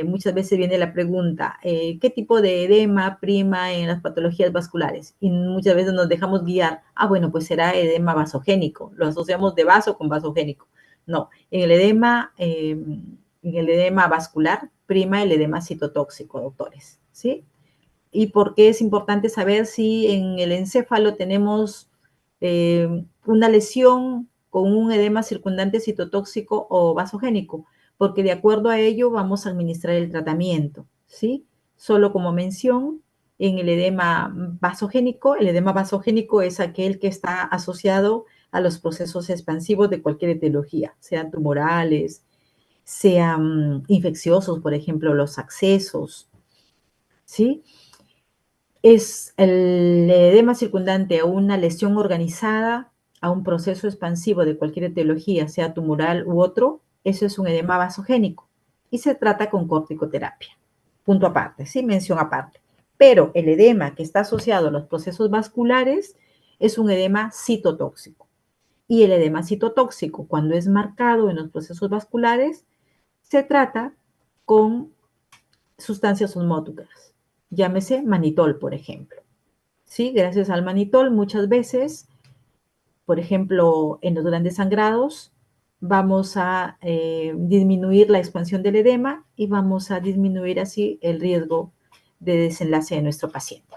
muchas veces viene la pregunta, ¿qué tipo de edema prima en las patologías vasculares? Y muchas veces nos dejamos guiar, bueno, pues será edema vasogénico, lo asociamos de vaso con vasogénico. No, en el edema vascular prima el edema citotóxico, doctores, ¿sí? ¿Y por qué es importante saber si en el encéfalo tenemos una lesión con un edema circundante citotóxico o vasogénico? Porque de acuerdo a ello vamos a administrar el tratamiento, ¿sí? Solo como mención, en el edema vasogénico es aquel que está asociado a los procesos expansivos de cualquier etiología, sean tumorales, sean infecciosos, por ejemplo, los accesos, ¿sí? Es el edema circundante a una lesión organizada, a un proceso expansivo de cualquier etiología, sea tumoral u otro, eso es un edema vasogénico y se trata con corticoterapia. Punto aparte, ¿sí? Mención aparte. Pero el edema que está asociado a los procesos vasculares es un edema citotóxico. Y el edema citotóxico, cuando es marcado en los procesos vasculares, se trata con sustancias osmóticas. Llámese manitol, por ejemplo. ¿Sí? Gracias al manitol, muchas veces, por ejemplo, en los grandes sangrados, vamos a disminuir la expansión del edema y vamos a disminuir así el riesgo de desenlace de nuestro paciente.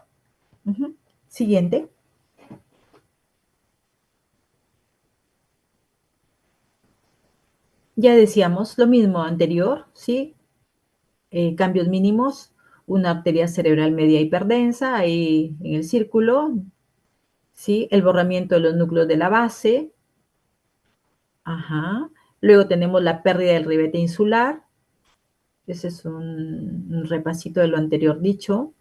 Siguiente. Ya decíamos lo mismo anterior, ¿sí? Cambios mínimos, una arteria cerebral media hiperdensa, ahí en el círculo, ¿sí? El borramiento de los núcleos de la base. Ajá. Luego tenemos la pérdida del ribete insular. Ese es un repasito de lo anterior dicho.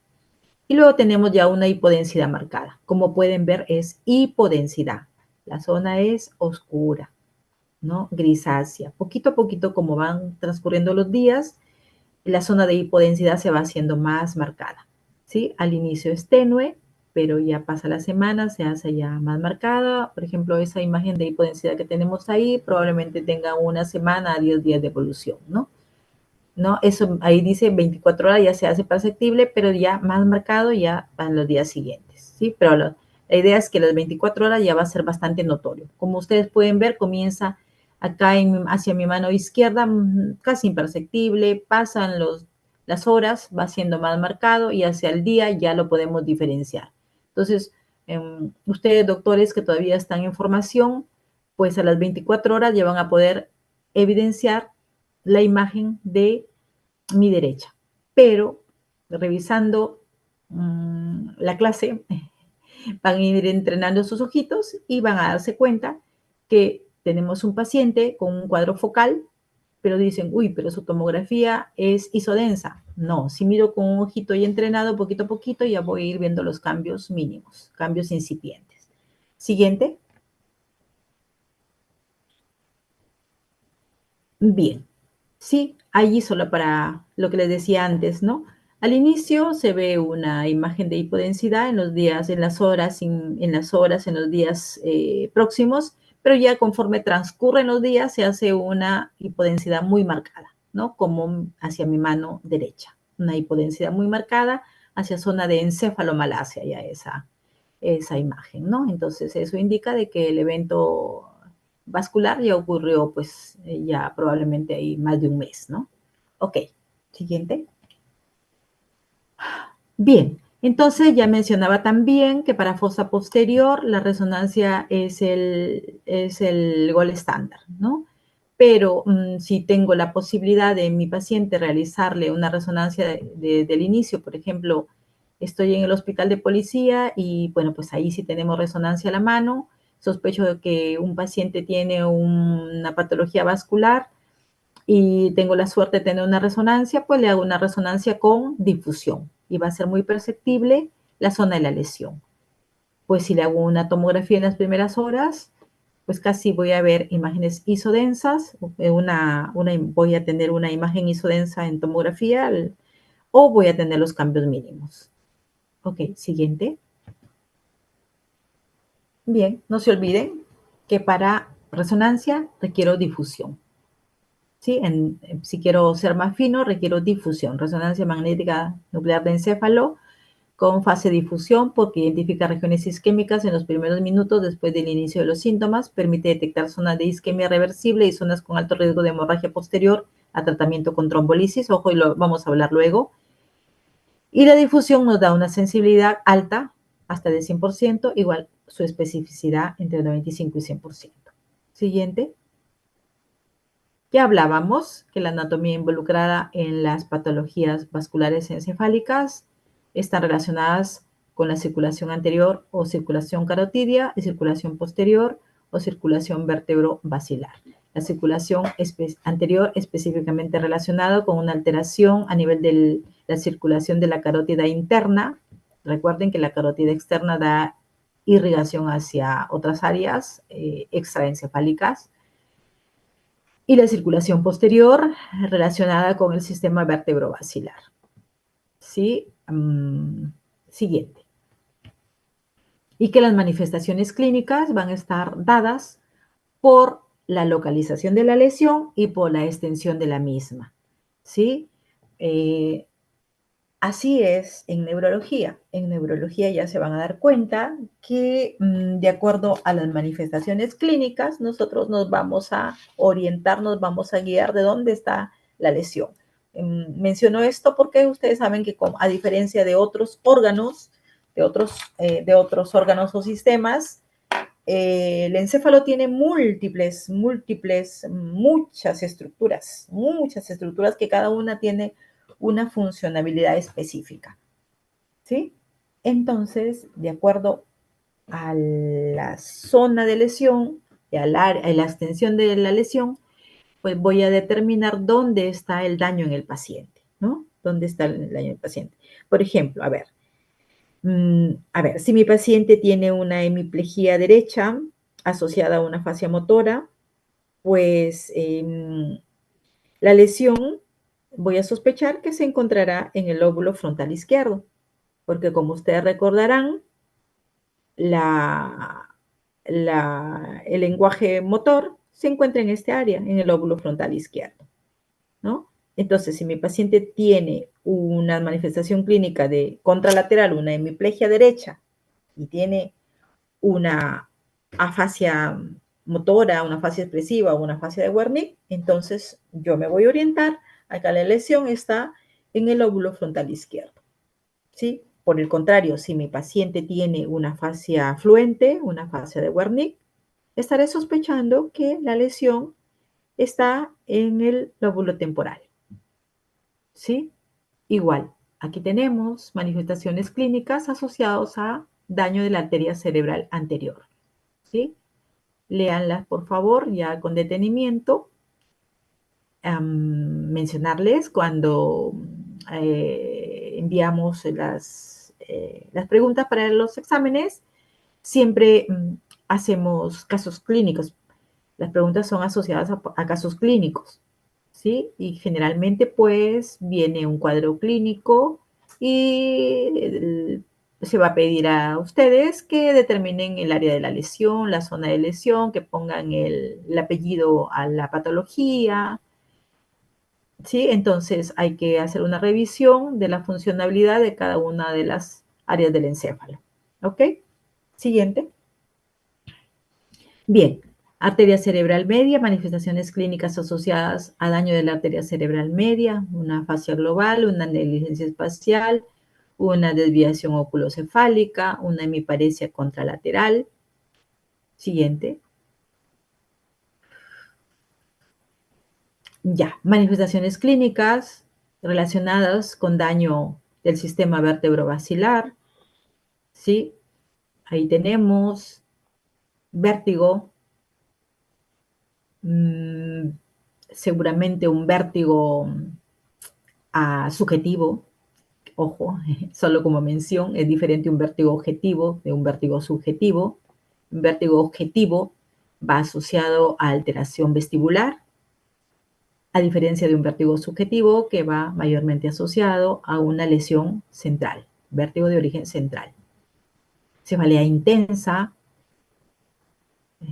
Y luego tenemos ya una hipodensidad marcada. Como pueden ver, es hipodensidad. La zona es oscura, ¿no? Grisácea. Poquito a poquito, como van transcurriendo los días, la zona de hipodensidad se va haciendo más marcada, ¿sí? Al inicio es tenue, pero ya pasa la semana, se hace ya más marcada. Por ejemplo, esa imagen de hipodensidad que tenemos ahí probablemente tenga una semana a 10 días de evolución, ¿no? ¿no? Eso ahí dice 24 horas ya se hace perceptible, pero ya más marcado ya van los días siguientes, ¿sí? Pero la idea es que las 24 horas ya va a ser bastante notorio. Como ustedes pueden ver, comienza acá hacia mi mano izquierda, casi imperceptible, pasan las horas, va siendo más marcado y hacia el día ya lo podemos diferenciar. Entonces, ustedes, doctores que todavía están en formación, pues a las 24 horas ya van a poder evidenciar la imagen de mi derecha. Pero revisando la clase, van a ir entrenando sus ojitos y van a darse cuenta que tenemos un paciente con un cuadro focal, pero dicen, uy, pero su tomografía es isodensa. No, si miro con un ojito y entrenado poquito a poquito, ya voy a ir viendo los cambios mínimos, cambios incipientes. Siguiente. Bien. Sí, allí solo para lo que les decía antes, ¿no? Al inicio se ve una imagen de hipodensidad en los días, en las horas, en los días próximos, pero ya conforme transcurren los días se hace una hipodensidad muy marcada, ¿no? Como hacia mi mano derecha, una hipodensidad muy marcada hacia zona de encefalomalacia, ya esa imagen, ¿no? Entonces eso indica de que el evento vascular ya ocurrió pues ya probablemente hay más de un mes, ¿no? Ok, siguiente. Bien, entonces ya mencionaba también que para fosa posterior la resonancia es el gol estándar, ¿no? Pero si tengo la posibilidad de mi paciente realizarle una resonancia del inicio, por ejemplo, estoy en el hospital de policía y bueno, pues ahí sí tenemos resonancia a la mano, sospecho de que un paciente tiene una patología vascular y tengo la suerte de tener una resonancia, pues le hago una resonancia con difusión y va a ser muy perceptible la zona de la lesión. Pues si le hago una tomografía en las primeras horas, pues casi voy a ver imágenes isodensas, voy a tener una imagen isodensa en tomografía o voy a tener los cambios mínimos. Ok, siguiente. Bien, no se olviden que para resonancia requiero difusión. ¿Sí? Si quiero ser más fino, requiero difusión, resonancia magnética nuclear de encéfalo con fase de difusión porque identifica regiones isquémicas en los primeros minutos después del inicio de los síntomas, permite detectar zonas de isquemia reversible y zonas con alto riesgo de hemorragia posterior a tratamiento con trombolisis, ojo, y lo vamos a hablar luego. Y la difusión nos da una sensibilidad alta, hasta de 100%, igual su especificidad entre 95 y 100%. Siguiente. Ya hablábamos que la anatomía involucrada en las patologías vasculares encefálicas están relacionadas con la circulación anterior o circulación carotidia y circulación posterior o circulación vertebrovascular. La circulación anterior específicamente relacionada con una alteración a nivel de la circulación de la carótida interna. Recuerden que la carótida externa da irrigación hacia otras áreas extraencefálicas y la circulación posterior relacionada con el sistema vertebrovascular. ¿Sí? Siguiente. Y que las manifestaciones clínicas van a estar dadas por la localización de la lesión y por la extensión de la misma. ¿Sí? Así es en neurología. En neurología ya se van a dar cuenta que de acuerdo a las manifestaciones clínicas, nosotros nos vamos a orientar, nos vamos a guiar de dónde está la lesión. Menciono esto porque ustedes saben que a diferencia de otros órganos, de otros órganos o sistemas, el encéfalo tiene muchas estructuras que cada una tiene una funcionalidad específica, ¿sí? Entonces, de acuerdo a la zona de lesión y a la extensión de la lesión, pues voy a determinar dónde está el daño en el paciente, ¿no? ¿Dónde está el daño en el paciente? Por ejemplo, a ver, si mi paciente tiene una hemiplegia derecha asociada a una fascia motora, pues la lesión voy a sospechar que se encontrará en el lóbulo frontal izquierdo, porque como ustedes recordarán, el lenguaje motor se encuentra en este área, en el lóbulo frontal izquierdo, ¿no? Entonces, si mi paciente tiene una manifestación clínica de contralateral, una hemiplegia derecha, y tiene una afasia motora, una afasia expresiva o una afasia de Wernicke, entonces yo me voy a orientar a que la lesión está en el lóbulo frontal izquierdo, ¿sí? Por el contrario, si mi paciente tiene una afasia fluente, una afasia de Wernicke, estaré sospechando que la lesión está en el lóbulo temporal, ¿sí? Igual, aquí tenemos manifestaciones clínicas asociadas a daño de la arteria cerebral anterior, ¿sí? Léanlas, por favor, ya con detenimiento. Mencionarles cuando enviamos las preguntas para los exámenes, siempre hacemos casos clínicos. Las preguntas son asociadas a casos clínicos, ¿sí? Y generalmente, pues, viene un cuadro clínico y se va a pedir a ustedes que determinen el área de la lesión, la zona de lesión, que pongan el apellido a la patología, ¿sí? Entonces, hay que hacer una revisión de la funcionabilidad de cada una de las áreas del encéfalo, ¿ok? Siguiente. Bien, arteria cerebral media, manifestaciones clínicas asociadas a daño de la arteria cerebral media, una afasia global, una negligencia espacial, una desviación oculocefálica, una hemiparesia contralateral. Siguiente. Ya, manifestaciones clínicas relacionadas con daño del sistema vertebrovascular, ¿sí? Ahí tenemos vértigo, seguramente un vértigo subjetivo, ojo, solo como mención, es diferente un vértigo objetivo de un vértigo subjetivo. Un vértigo objetivo va asociado a alteración vestibular, a diferencia de un vértigo subjetivo que va mayormente asociado a una lesión central, vértigo de origen central. Cefalea intensa,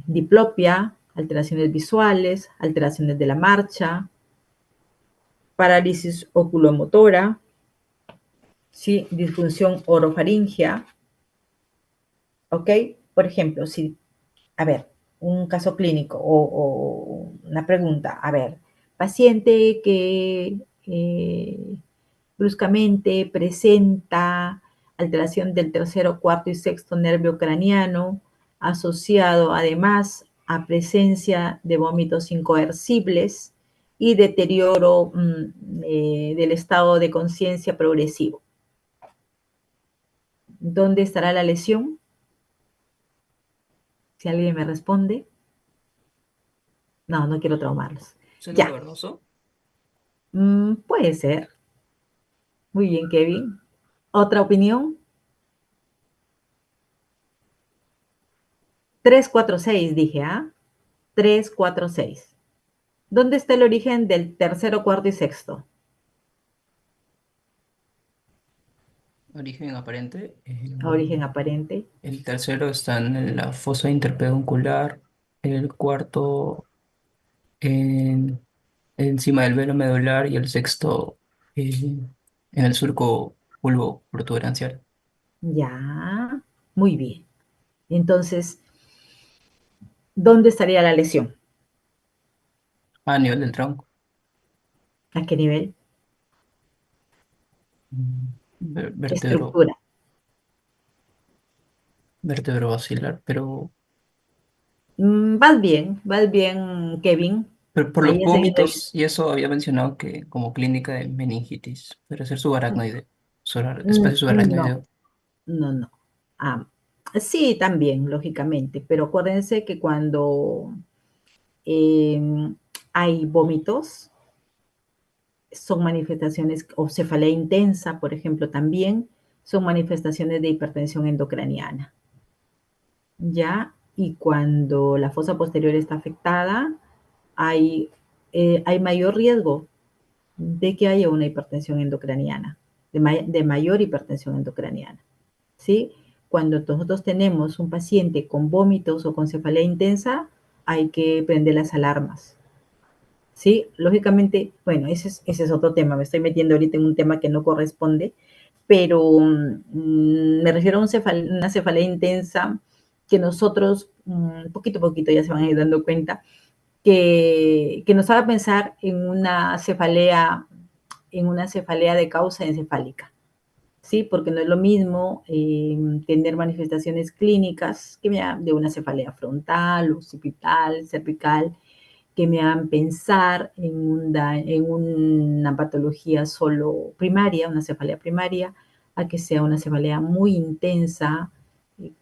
diplopia, alteraciones visuales, alteraciones de la marcha, parálisis oculomotora, ¿sí? Disfunción orofaringia, ¿ok? Por ejemplo, si, a ver, un caso clínico o una pregunta, a ver, paciente que bruscamente presenta alteración del tercero, cuarto y sexto nervio craneano, asociado además a presencia de vómitos incoercibles y deterioro del estado de conciencia progresivo. ¿Dónde estará la lesión? Si alguien me responde. No, no quiero traumarlos. ¿Seno Ya. cavernoso? Puede ser. Muy bien, Kevin. ¿Otra opinión? 3, 4, 6, dije, ¿ah? 3, 4, 6. ¿Dónde está el origen del tercero, cuarto y sexto? Origen aparente. Origen aparente. El tercero está en la fosa interpeduncular. El cuarto encima del velo medular y el sexto en el surco bulbo protuberancial. Ya. Muy bien. Entonces, ¿dónde estaría la lesión? A nivel del tronco. ¿A qué nivel? ¿Qué Vértebro, estructura? vértebro basilar, Vas bien, Kevin. pero por los Ahí has seguido. vómitos, y eso había mencionado que como clínica de meningitis, pero ser subaracnoide, espacio No, subaracnoideo. no, no. Ah, sí, también, lógicamente, pero acuérdense que cuando hay vómitos, son manifestaciones, o cefalea intensa, por ejemplo, también son manifestaciones de hipertensión endocraniana, ¿ya? Y cuando la fosa posterior está afectada, hay, hay mayor riesgo de que haya una hipertensión endocraniana, de mayor hipertensión endocraniana, ¿sí? Cuando nosotros tenemos un paciente con vómitos o con cefalea intensa, hay que prender las alarmas, ¿sí? Lógicamente, bueno, ese es otro tema, me estoy metiendo ahorita en un tema que no corresponde, pero me refiero a una cefalea intensa que nosotros, poquito a poquito ya se van a ir dando cuenta, que nos haga pensar en una cefalea de causa encefálica. ¿Sí? Porque no es lo mismo tener manifestaciones clínicas de una cefalea frontal, occipital, cervical, que me hagan pensar en una patología solo primaria, una cefalea primaria, a que sea una cefalea muy intensa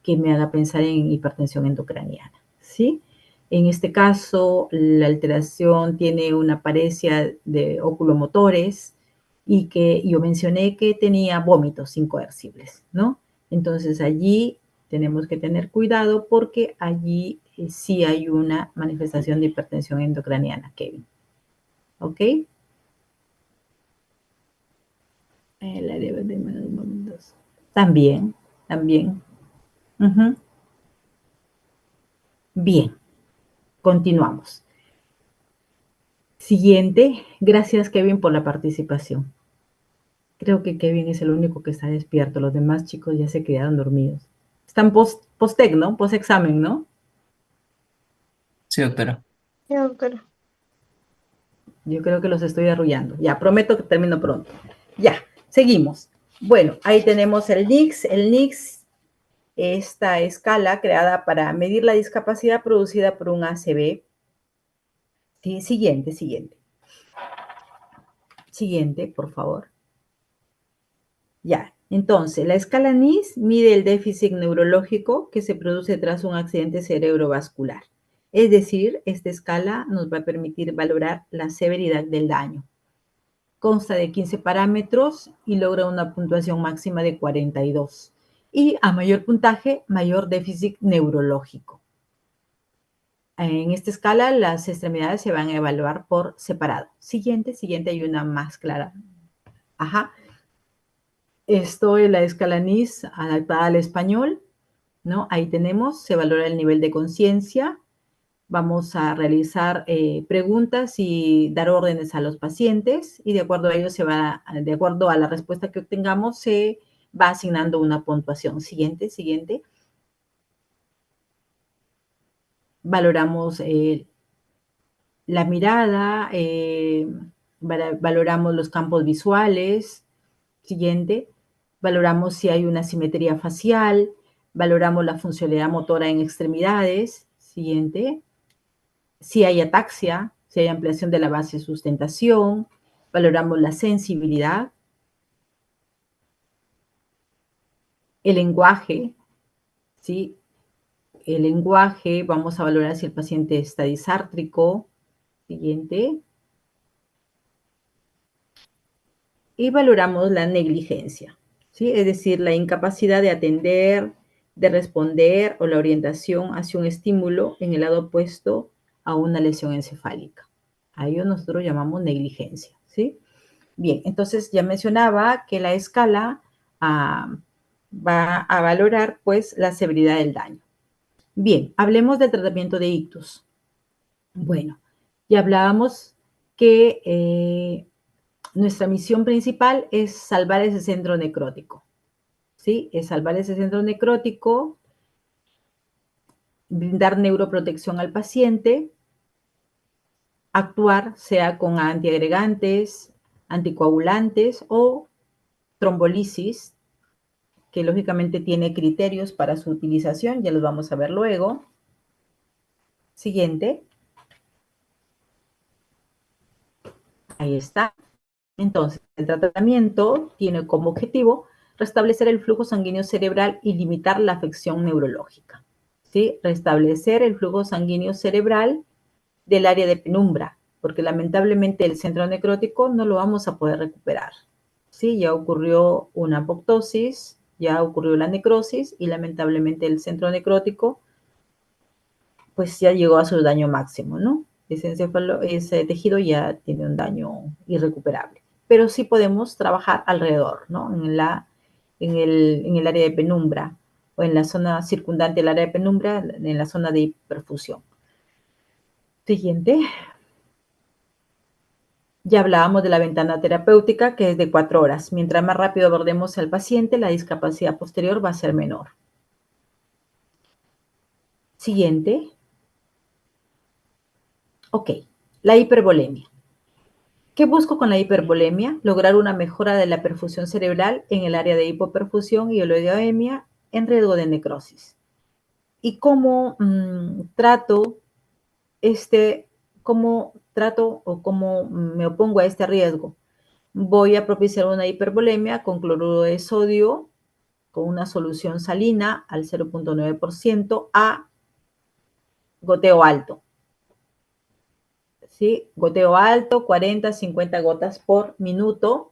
que me haga pensar en hipertensión endocraniana, ¿sí? En este caso, la alteración tiene una parecia de oculomotores y que yo mencioné que tenía vómitos incoercibles, ¿no? Entonces allí tenemos que tener cuidado porque allí sí hay una manifestación de hipertensión endocraniana, Kevin. ¿Ok? El área de menos momentos. También, también. Uh-huh. Bien, continuamos. Siguiente. Gracias, Kevin, por la participación. Creo que Kevin es el único que está despierto. Los demás chicos ya se quedaron dormidos. Están post-tec, ¿no? Post-examen, ¿no? Sí, doctora. Sí, doctora. Yo creo que los estoy arrullando. Ya, prometo que termino pronto. Ya, seguimos. Bueno, ahí tenemos el NICS. El NICS, esta escala creada para medir la discapacidad producida por un ACV. Sí, siguiente, siguiente. Siguiente, por favor. Ya, entonces, la escala NICS mide el déficit neurológico que se produce tras un accidente cerebrovascular. Es decir, esta escala nos va a permitir valorar la severidad del daño. Consta de 15 parámetros y logra una puntuación máxima de 42. Y a mayor puntaje, mayor déficit neurológico. En esta escala, las extremidades se van a evaluar por separado. Siguiente, hay una más clara. Ajá. Esto es la escala NIS adaptada al español, ¿no? Ahí tenemos, se valora el nivel de conciencia. Vamos a realizar preguntas y dar órdenes a los pacientes y de acuerdo a ello de acuerdo a la respuesta que obtengamos, se va asignando una puntuación. Siguiente. Valoramos la mirada, valoramos los campos visuales. Siguiente. Valoramos si hay una simetría facial, valoramos la funcionalidad motora en extremidades. Siguiente. Si hay ataxia, si hay ampliación de la base de sustentación, valoramos la sensibilidad, el lenguaje, ¿sí? El lenguaje, vamos a valorar si el paciente está disártrico. Siguiente. Y valoramos la negligencia, ¿sí? Es decir, la incapacidad de atender, de responder o la orientación hacia un estímulo en el lado opuesto a una lesión encefálica. A ello nosotros llamamos negligencia, ¿sí? Bien, entonces ya mencionaba que la escala va a valorar pues la severidad del daño. Bien, hablemos del tratamiento de ictus. Bueno, ya hablábamos que nuestra misión principal es salvar ese centro necrótico, ¿sí? Es salvar ese centro necrótico, brindar neuroprotección al paciente, actuar sea con antiagregantes, anticoagulantes o trombolisis, que lógicamente tiene criterios para su utilización, ya los vamos a ver luego. Siguiente. Ahí está. Entonces, el tratamiento tiene como objetivo restablecer el flujo sanguíneo cerebral y limitar la afección neurológica. ¿Sí? Restablecer el flujo sanguíneo cerebral del área de penumbra, porque lamentablemente el centro necrótico no lo vamos a poder recuperar. ¿Sí? Ya ocurrió una apoptosis, ya ocurrió la necrosis y lamentablemente el centro necrótico pues ya llegó a su daño máximo, ¿no? Ese tejido ya tiene un daño irrecuperable. Pero sí podemos trabajar alrededor, ¿no? En el área de penumbra o en la zona circundante del área de penumbra, en la zona de hiperfusión. Siguiente. Ya hablábamos de la ventana terapéutica, que es de 4 horas. Mientras más rápido abordemos al paciente, la discapacidad posterior va a ser menor. Siguiente. Ok, la hipervolemia. ¿Qué busco con la hipervolemia? Lograr una mejora de la perfusión cerebral en el área de hipoperfusión y oligoemia en riesgo de necrosis. ¿Y cómo trato o cómo me opongo a este riesgo? Voy a propiciar una hipervolemia con cloruro de sodio con una solución salina al 0.9% a goteo alto. ¿Sí? Goteo alto, 40, 50 gotas por minuto.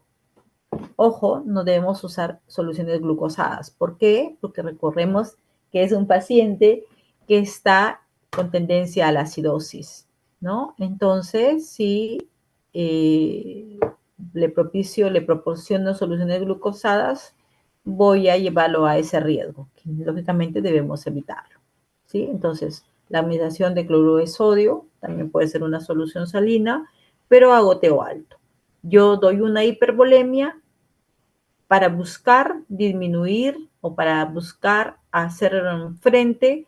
Ojo, no debemos usar soluciones glucosadas. ¿Por qué? Porque recordemos que es un paciente que está con tendencia a la acidosis, ¿no? Entonces, si le proporciono soluciones glucosadas, voy a llevarlo a ese riesgo, que lógicamente debemos evitarlo, ¿sí? Entonces, la administración de cloruro de sodio también puede ser una solución salina, pero a goteo alto. Yo doy una hipervolemia para buscar disminuir o para buscar hacer frente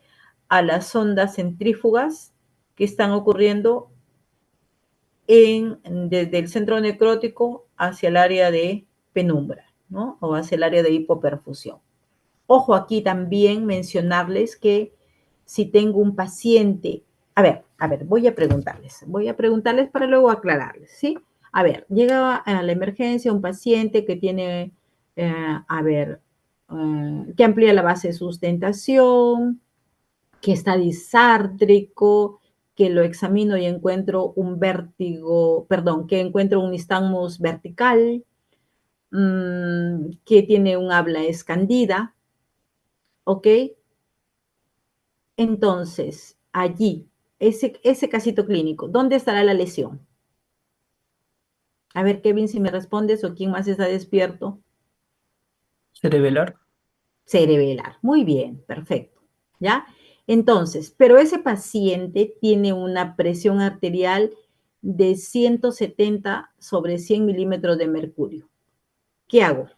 a las ondas centrífugas que están ocurriendo desde el centro necrótico hacia el área de penumbra, ¿no? O hacia el área de hipoperfusión. Ojo aquí también mencionarles que si tengo un paciente, a ver, voy a preguntarles para luego aclararles, ¿sí? A ver, llega a la emergencia un paciente que tiene, que amplía la base de sustentación, que está disártrico, que lo examino y encuentro un vértigo, perdón, que encuentro un nistagmus vertical, que tiene un habla escandida, ¿ok? Entonces, allí, ese casito clínico, ¿dónde estará la lesión? A ver, Kevin, si me respondes o quién más está despierto. Cerebelar. Cerebelar. Muy bien, perfecto. ¿Ya? Entonces, pero ese paciente tiene una presión arterial de 170 sobre 100 milímetros de mercurio. ¿Qué hago?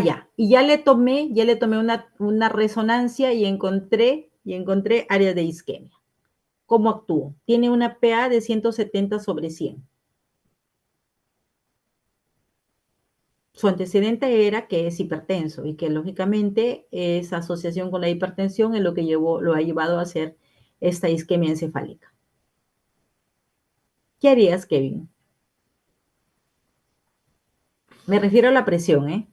Ya. Y ya le tomé una resonancia y encontré áreas de isquemia. ¿Cómo actúo? Tiene una PA de 170 sobre 100. Su antecedente era que es hipertenso y que lógicamente esa asociación con la hipertensión es lo que lo ha llevado a hacer esta isquemia encefálica. ¿Qué harías, Kevin? Me refiero a la presión, ¿eh?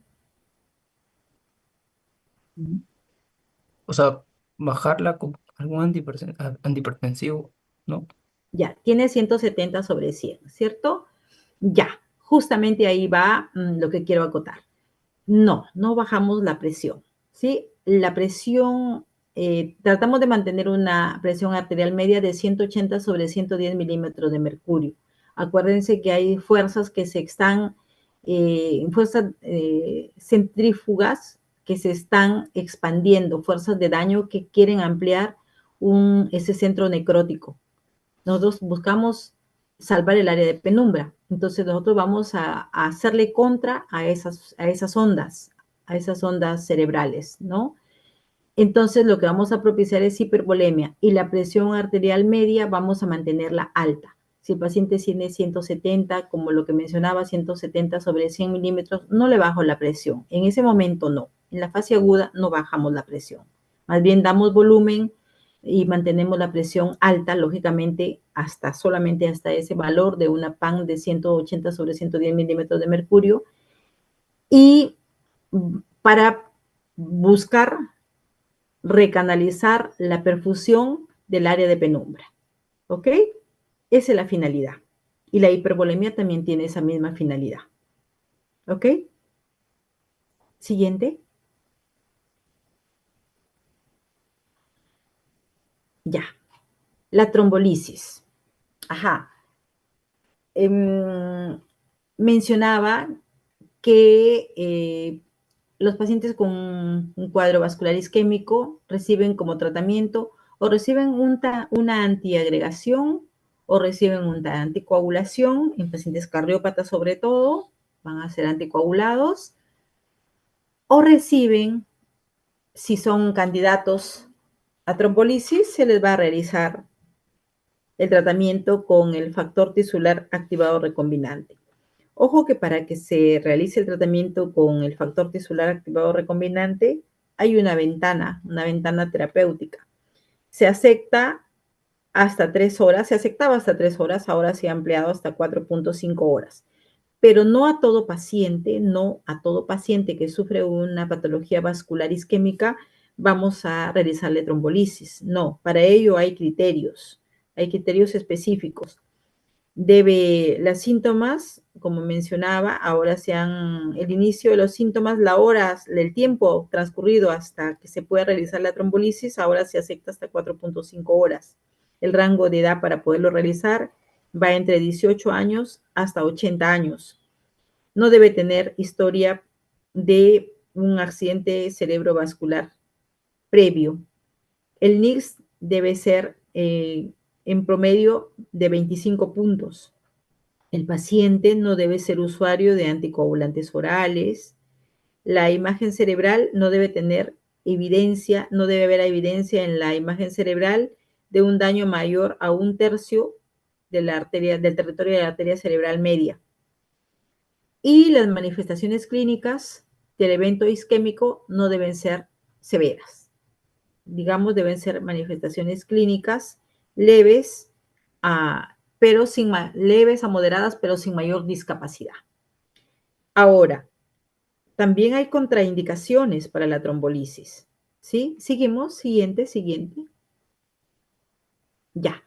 O sea, bajarla con algún antihipertensivo, ¿no? Ya, tiene 170 sobre 100, ¿cierto? Ya, justamente ahí va lo que quiero acotar. No bajamos la presión, ¿sí? La presión, tratamos de mantener una presión arterial media de 180 sobre 110 milímetros de mercurio. Acuérdense que hay fuerzas que fuerzas centrífugas que se están expandiendo, fuerzas de daño que quieren ampliar ese centro necrótico. Nosotros buscamos salvar el área de penumbra. Entonces nosotros vamos a hacerle contra a esas ondas cerebrales, ¿no? Entonces lo que vamos a propiciar es hipervolemia y la presión arterial media vamos a mantenerla alta. Si el paciente tiene 170, como lo que mencionaba, 170 sobre 100 milímetros, no le bajo la presión. En ese momento no. En la fase aguda no bajamos la presión. Más bien damos volumen y mantenemos la presión alta, lógicamente, solamente hasta ese valor de una PAN de 180 sobre 110 milímetros de mercurio. Y para buscar recanalizar la perfusión del área de penumbra. ¿Ok? Esa es la finalidad. Y la hipervolemia también tiene esa misma finalidad. ¿Ok? Siguiente. Ya. La trombolisis. Ajá. Mencionaba que los pacientes con un cuadro vascular isquémico reciben como tratamiento o reciben una antiagregación o reciben una anticoagulación, en pacientes cardiópatas sobre todo, van a ser anticoagulados, o reciben, si son candidatos a trombolisis, se les va a realizar el tratamiento con el factor tisular activado recombinante. Ojo que para que se realice el tratamiento con el factor tisular activado recombinante, hay una ventana terapéutica. Se acepta hasta 3 horas, se aceptaba hasta 3 horas, ahora se ha ampliado hasta 4.5 horas. Pero no a todo paciente que sufre una patología vascular isquémica vamos a realizarle trombolisis. No, para ello hay criterios específicos. Los síntomas, como mencionaba, ahora el inicio de los síntomas, el tiempo transcurrido hasta que se pueda realizar la trombolisis, ahora se acepta hasta 4.5 horas. El rango de edad para poderlo realizar va entre 18 años hasta 80 años. No debe tener historia de un accidente cerebrovascular previo. El NICS debe ser en promedio de 25 puntos. El paciente no debe ser usuario de anticoagulantes orales. La imagen cerebral no debe tener evidencia, no debe haber evidencia en la imagen cerebral de un daño mayor a 1/3 de la arteria, del territorio de la arteria cerebral media. Y las manifestaciones clínicas del evento isquémico no deben ser severas. Digamos, deben ser manifestaciones clínicas leves leves a moderadas, pero sin mayor discapacidad. Ahora, también hay contraindicaciones para la trombolisis. ¿Sí? Seguimos, siguiente. Ya.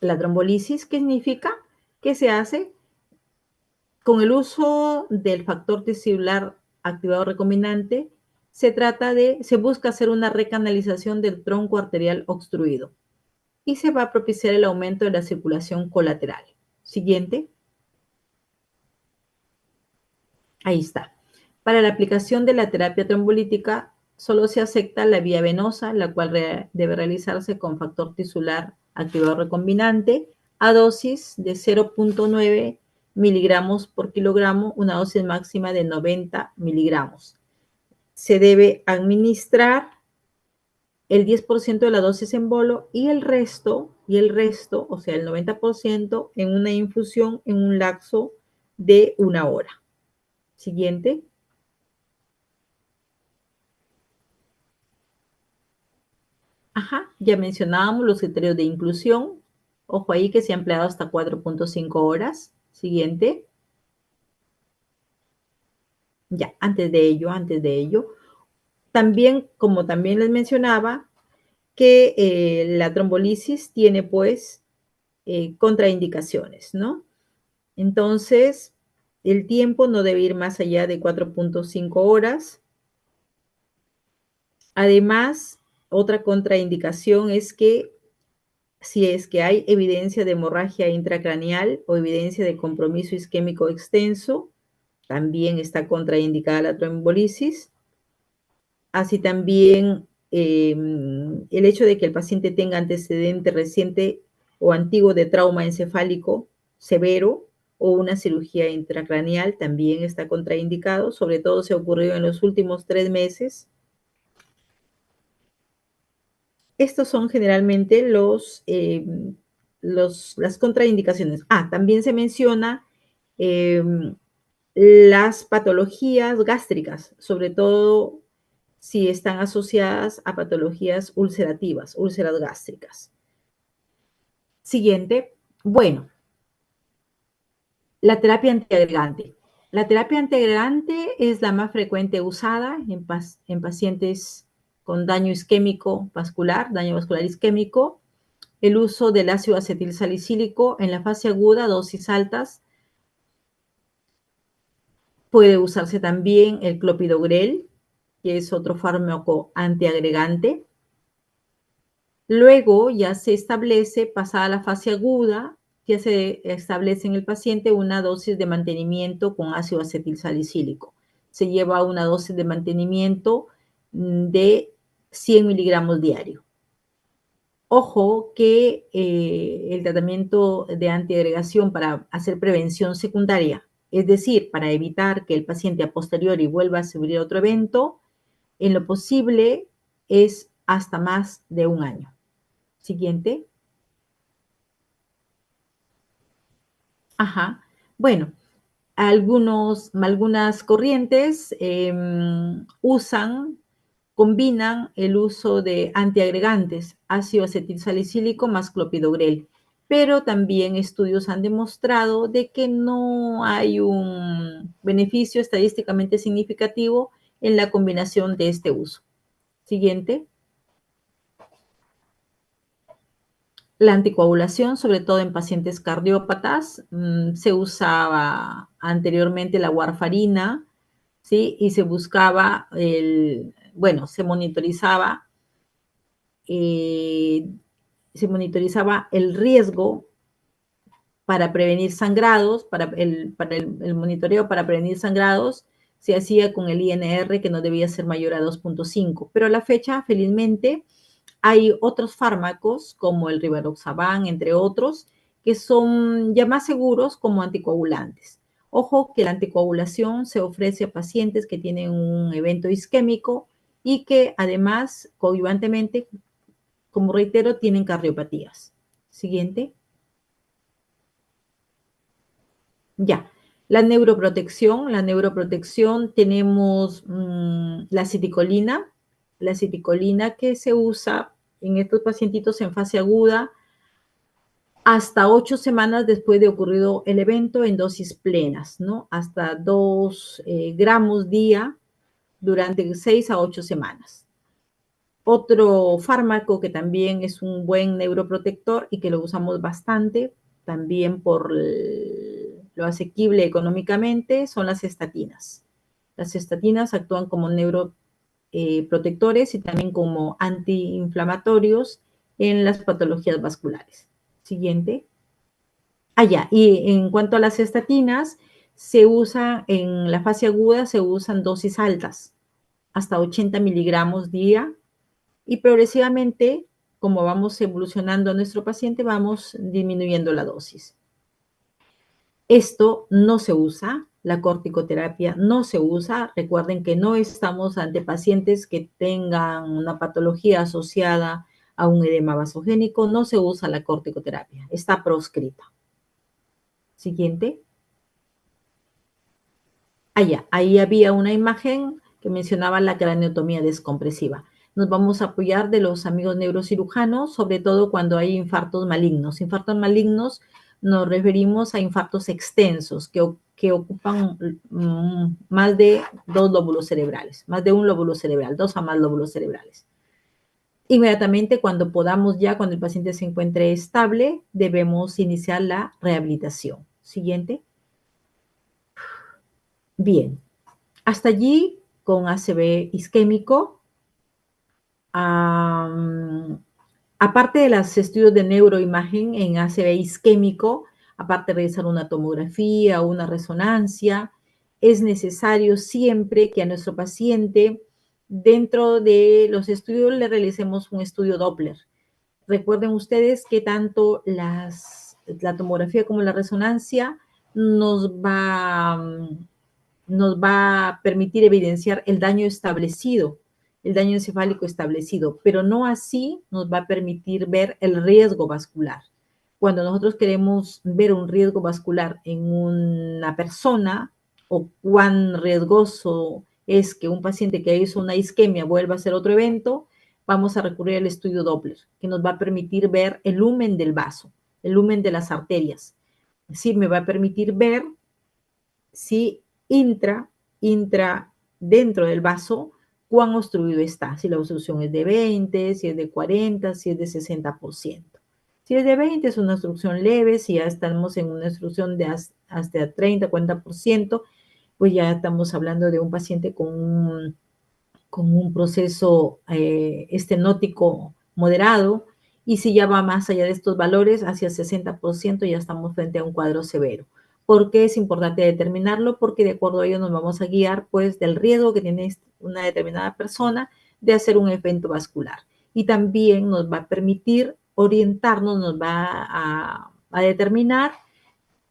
La trombolisis, ¿qué significa? Que se hace con el uso del factor tisular activado recombinante. Se busca hacer una recanalización del tronco arterial obstruido y se va a propiciar el aumento de la circulación colateral. Siguiente. Ahí está. Para la aplicación de la terapia trombolítica, solo se acepta la vía venosa, la cual debe realizarse con factor tisular activado recombinante a dosis de 0.9 miligramos por kilogramo, una dosis máxima de 90 miligramos. Se debe administrar el 10% de la dosis en bolo y el resto, o sea, el 90% en una infusión en un lapso de 1 hora. Siguiente. Ajá, ya mencionábamos los criterios de inclusión. Ojo ahí que se ha empleado hasta 4.5 horas. Siguiente. Ya, antes de ello. También, como también les mencionaba, que la trombolisis tiene pues contraindicaciones, ¿no? Entonces, el tiempo no debe ir más allá de 4.5 horas. Además, otra contraindicación es que si es que hay evidencia de hemorragia intracraneal o evidencia de compromiso isquémico extenso, también está contraindicada la trombolisis. Así también el hecho de que el paciente tenga antecedente reciente o antiguo de trauma encefálico severo o una cirugía intracraneal también está contraindicado, sobre todo si ha ocurrido en los últimos 3 meses. Estos son generalmente las contraindicaciones. También se menciona las patologías gástricas, sobre todo si están asociadas a patologías ulcerativas, úlceras gástricas. Siguiente. Bueno, la terapia antiagregante. La terapia antiagregante es la más frecuente usada en pacientes con daño isquémico vascular, daño vascular isquémico. El uso del ácido acetilsalicílico en la fase aguda, dosis altas. Puede usarse también el clopidogrel, que es otro fármaco antiagregante. Luego ya se establece, pasada la fase aguda, ya se establece en el paciente una dosis de mantenimiento con ácido acetilsalicílico. Se lleva una dosis de mantenimiento de 100 miligramos diario. Ojo que el tratamiento de antiagregación para hacer prevención secundaria, es decir, para evitar que el paciente a posteriori vuelva a sufrir otro evento, en lo posible es hasta más de un año. Siguiente. Ajá. Bueno, algunas corrientes combinan el uso de antiagregantes, ácido acetilsalicílico más clopidogrel, pero también estudios han demostrado de que no hay un beneficio estadísticamente significativo en la combinación de este uso. Siguiente. La anticoagulación, sobre todo en pacientes cardiópatas, se usaba anteriormente la warfarina, ¿sí? Y se buscaba se eh, monitorizaba el riesgo para prevenir sangrados, para el monitoreo para prevenir sangrados, se hacía con el INR que no debía ser mayor a 2.5, pero a la fecha, felizmente, hay otros fármacos como el rivaroxaban, entre otros, que son ya más seguros como anticoagulantes. Ojo que la anticoagulación se ofrece a pacientes que tienen un evento isquémico y que además, coadyuvantemente, como reitero, tienen cardiopatías. Siguiente. Ya. La neuroprotección tenemos la aceticolina que se usa en estos pacientitos en fase aguda hasta 8 semanas después de ocurrido el evento en dosis plenas, ¿no? Hasta 2 gramos día durante 6 a 8 semanas. Otro fármaco que también es un buen neuroprotector y que lo usamos bastante, también por lo asequible económicamente, son las estatinas. Las estatinas actúan como neuroprotectores y también como antiinflamatorios en las patologías vasculares. Siguiente. Y en cuanto a las estatinas, se usa en la fase aguda, se usan dosis altas, hasta 80 miligramos día, y progresivamente, como vamos evolucionando a nuestro paciente, vamos disminuyendo la dosis. Esto no se usa, la corticoterapia no se usa. Recuerden que no estamos ante pacientes que tengan una patología asociada a un edema vasogénico, no se usa la corticoterapia, está proscrita. Siguiente. Ahí había una imagen que mencionaba la craneotomía descompresiva. Nos vamos a apoyar de los amigos neurocirujanos, sobre todo cuando hay infartos malignos. Infartos malignos nos referimos a infartos extensos que ocupan más de 2 lóbulos cerebrales, más de un lóbulo cerebral, 2 a más lóbulos cerebrales. Inmediatamente cuando cuando el paciente se encuentre estable, debemos iniciar la rehabilitación. Siguiente. Bien, hasta allí con ACV isquémico. Aparte de los estudios de neuroimagen en ACV isquémico, aparte de realizar una tomografía o una resonancia, es necesario siempre que a nuestro paciente, dentro de los estudios, le realicemos un estudio Doppler. Recuerden ustedes que tanto la tomografía como la resonancia nos va a permitir evidenciar el daño establecido, el daño encefálico establecido, pero no así nos va a permitir ver el riesgo vascular. Cuando nosotros queremos ver un riesgo vascular en una persona o cuán riesgoso es que un paciente que hizo una isquemia vuelva a hacer otro evento, vamos a recurrir al estudio Doppler, que nos va a permitir ver el lumen del vaso, el lumen de las arterias. Sí, me va a permitir ver si dentro del vaso, cuán obstruido está, si la obstrucción es de 20, si es de 40, si es de 60%. Si es de 20 es una obstrucción leve, si ya estamos en una obstrucción de hasta 30, 40%, pues ya estamos hablando de un paciente con un proceso estenótico moderado, y si ya va más allá de estos valores, hacia 60%, ya estamos frente a un cuadro severo. ¿Por qué es importante determinarlo? Porque de acuerdo a ello nos vamos a guiar pues del riesgo que tiene una determinada persona de hacer un evento vascular. y también nos va a permitir orientarnos, nos va a determinar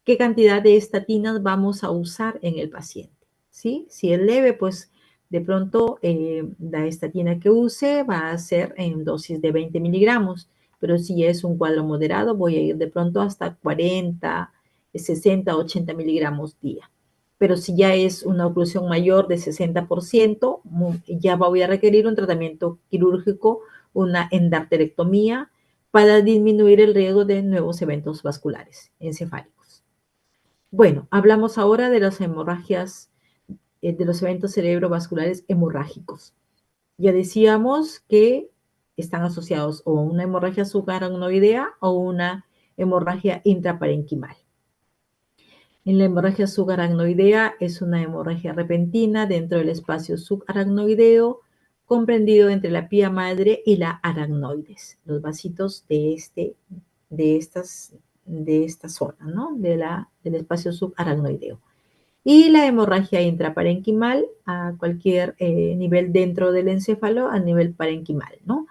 qué cantidad de estatinas vamos a usar en el paciente, ¿sí? Si es leve, pues de pronto la estatina que use va a ser en dosis de 20 miligramos, pero si es un cuadro moderado, voy a ir de pronto hasta 40, 60, 80 miligramos día. Pero si ya es una oclusión mayor de 60%, ya voy a requerir un tratamiento quirúrgico, una endarterectomía, para disminuir el riesgo de nuevos eventos vasculares encefálicos. Bueno, hablamos ahora de las hemorragias, de los eventos cerebrovasculares hemorrágicos. Ya decíamos que están asociados o a una hemorragia subaracnoidea o una hemorragia intraparenquimal. En la hemorragia subaracnoidea es una hemorragia repentina dentro del espacio subaracnoideo, comprendido entre la pía madre y la aracnoides, los vasitos de esta zona, ¿no? Del espacio subaracnoideo. Y la hemorragia intraparenquimal a cualquier nivel dentro del encéfalo, a nivel parenquimal, ¿no?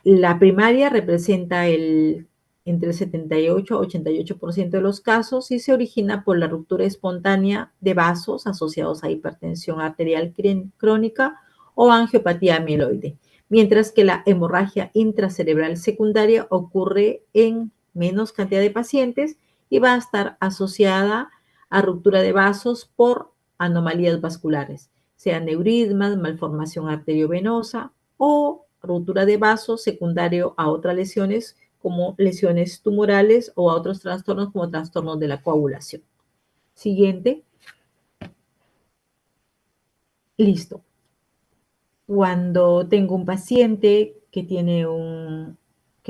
La primaria representa entre el 78 a 88% de los casos y se origina por la ruptura espontánea de vasos asociados a hipertensión arterial crónica o angiopatía amiloide, mientras que la hemorragia intracerebral secundaria ocurre en menos cantidad de pacientes y va a estar asociada a ruptura de vasos por anomalías vasculares, sea neurismas, malformación arteriovenosa o ruptura de vasos secundario a otras lesiones como lesiones tumorales o a otros trastornos como trastornos de la coagulación. Siguiente. Listo. Cuando tengo un paciente que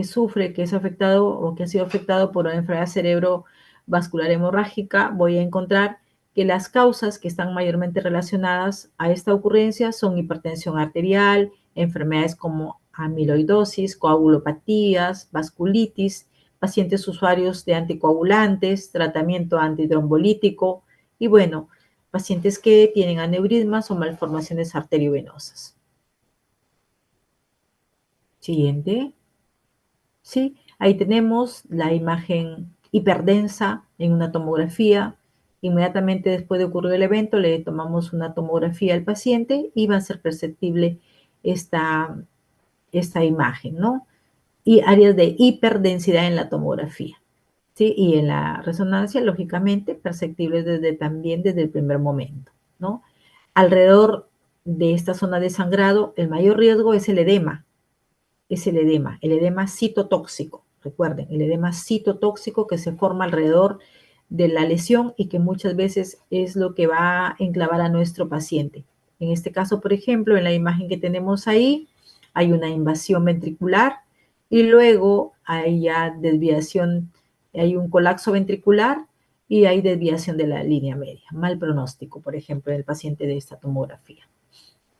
sufre, que es afectado o que ha sido afectado por una enfermedad cerebrovascular hemorrágica, voy a encontrar que las causas que están mayormente relacionadas a esta ocurrencia son hipertensión arterial, enfermedades como amiloidosis, coagulopatías, vasculitis, pacientes usuarios de anticoagulantes, tratamiento antitrombolítico y bueno, pacientes que tienen aneurismas o malformaciones arteriovenosas. Siguiente. Sí, ahí tenemos la imagen hiperdensa en una tomografía. Inmediatamente después de ocurrir el evento, le tomamos una tomografía al paciente y va a ser perceptible esta imagen, ¿no? Y áreas de hiperdensidad en la tomografía, ¿sí? Y en la resonancia, lógicamente, perceptibles también desde el primer momento, ¿no? Alrededor de esta zona de sangrado, el mayor riesgo es el edema, el edema citotóxico. Recuerden, el edema citotóxico que se forma alrededor de la lesión y que muchas veces es lo que va a enclavar a nuestro paciente. En este caso, por ejemplo, en la imagen que tenemos ahí, hay una invasión ventricular y luego hay ya desviación, hay un colapso ventricular y hay desviación de la línea media. Mal pronóstico, por ejemplo, en el paciente de esta tomografía.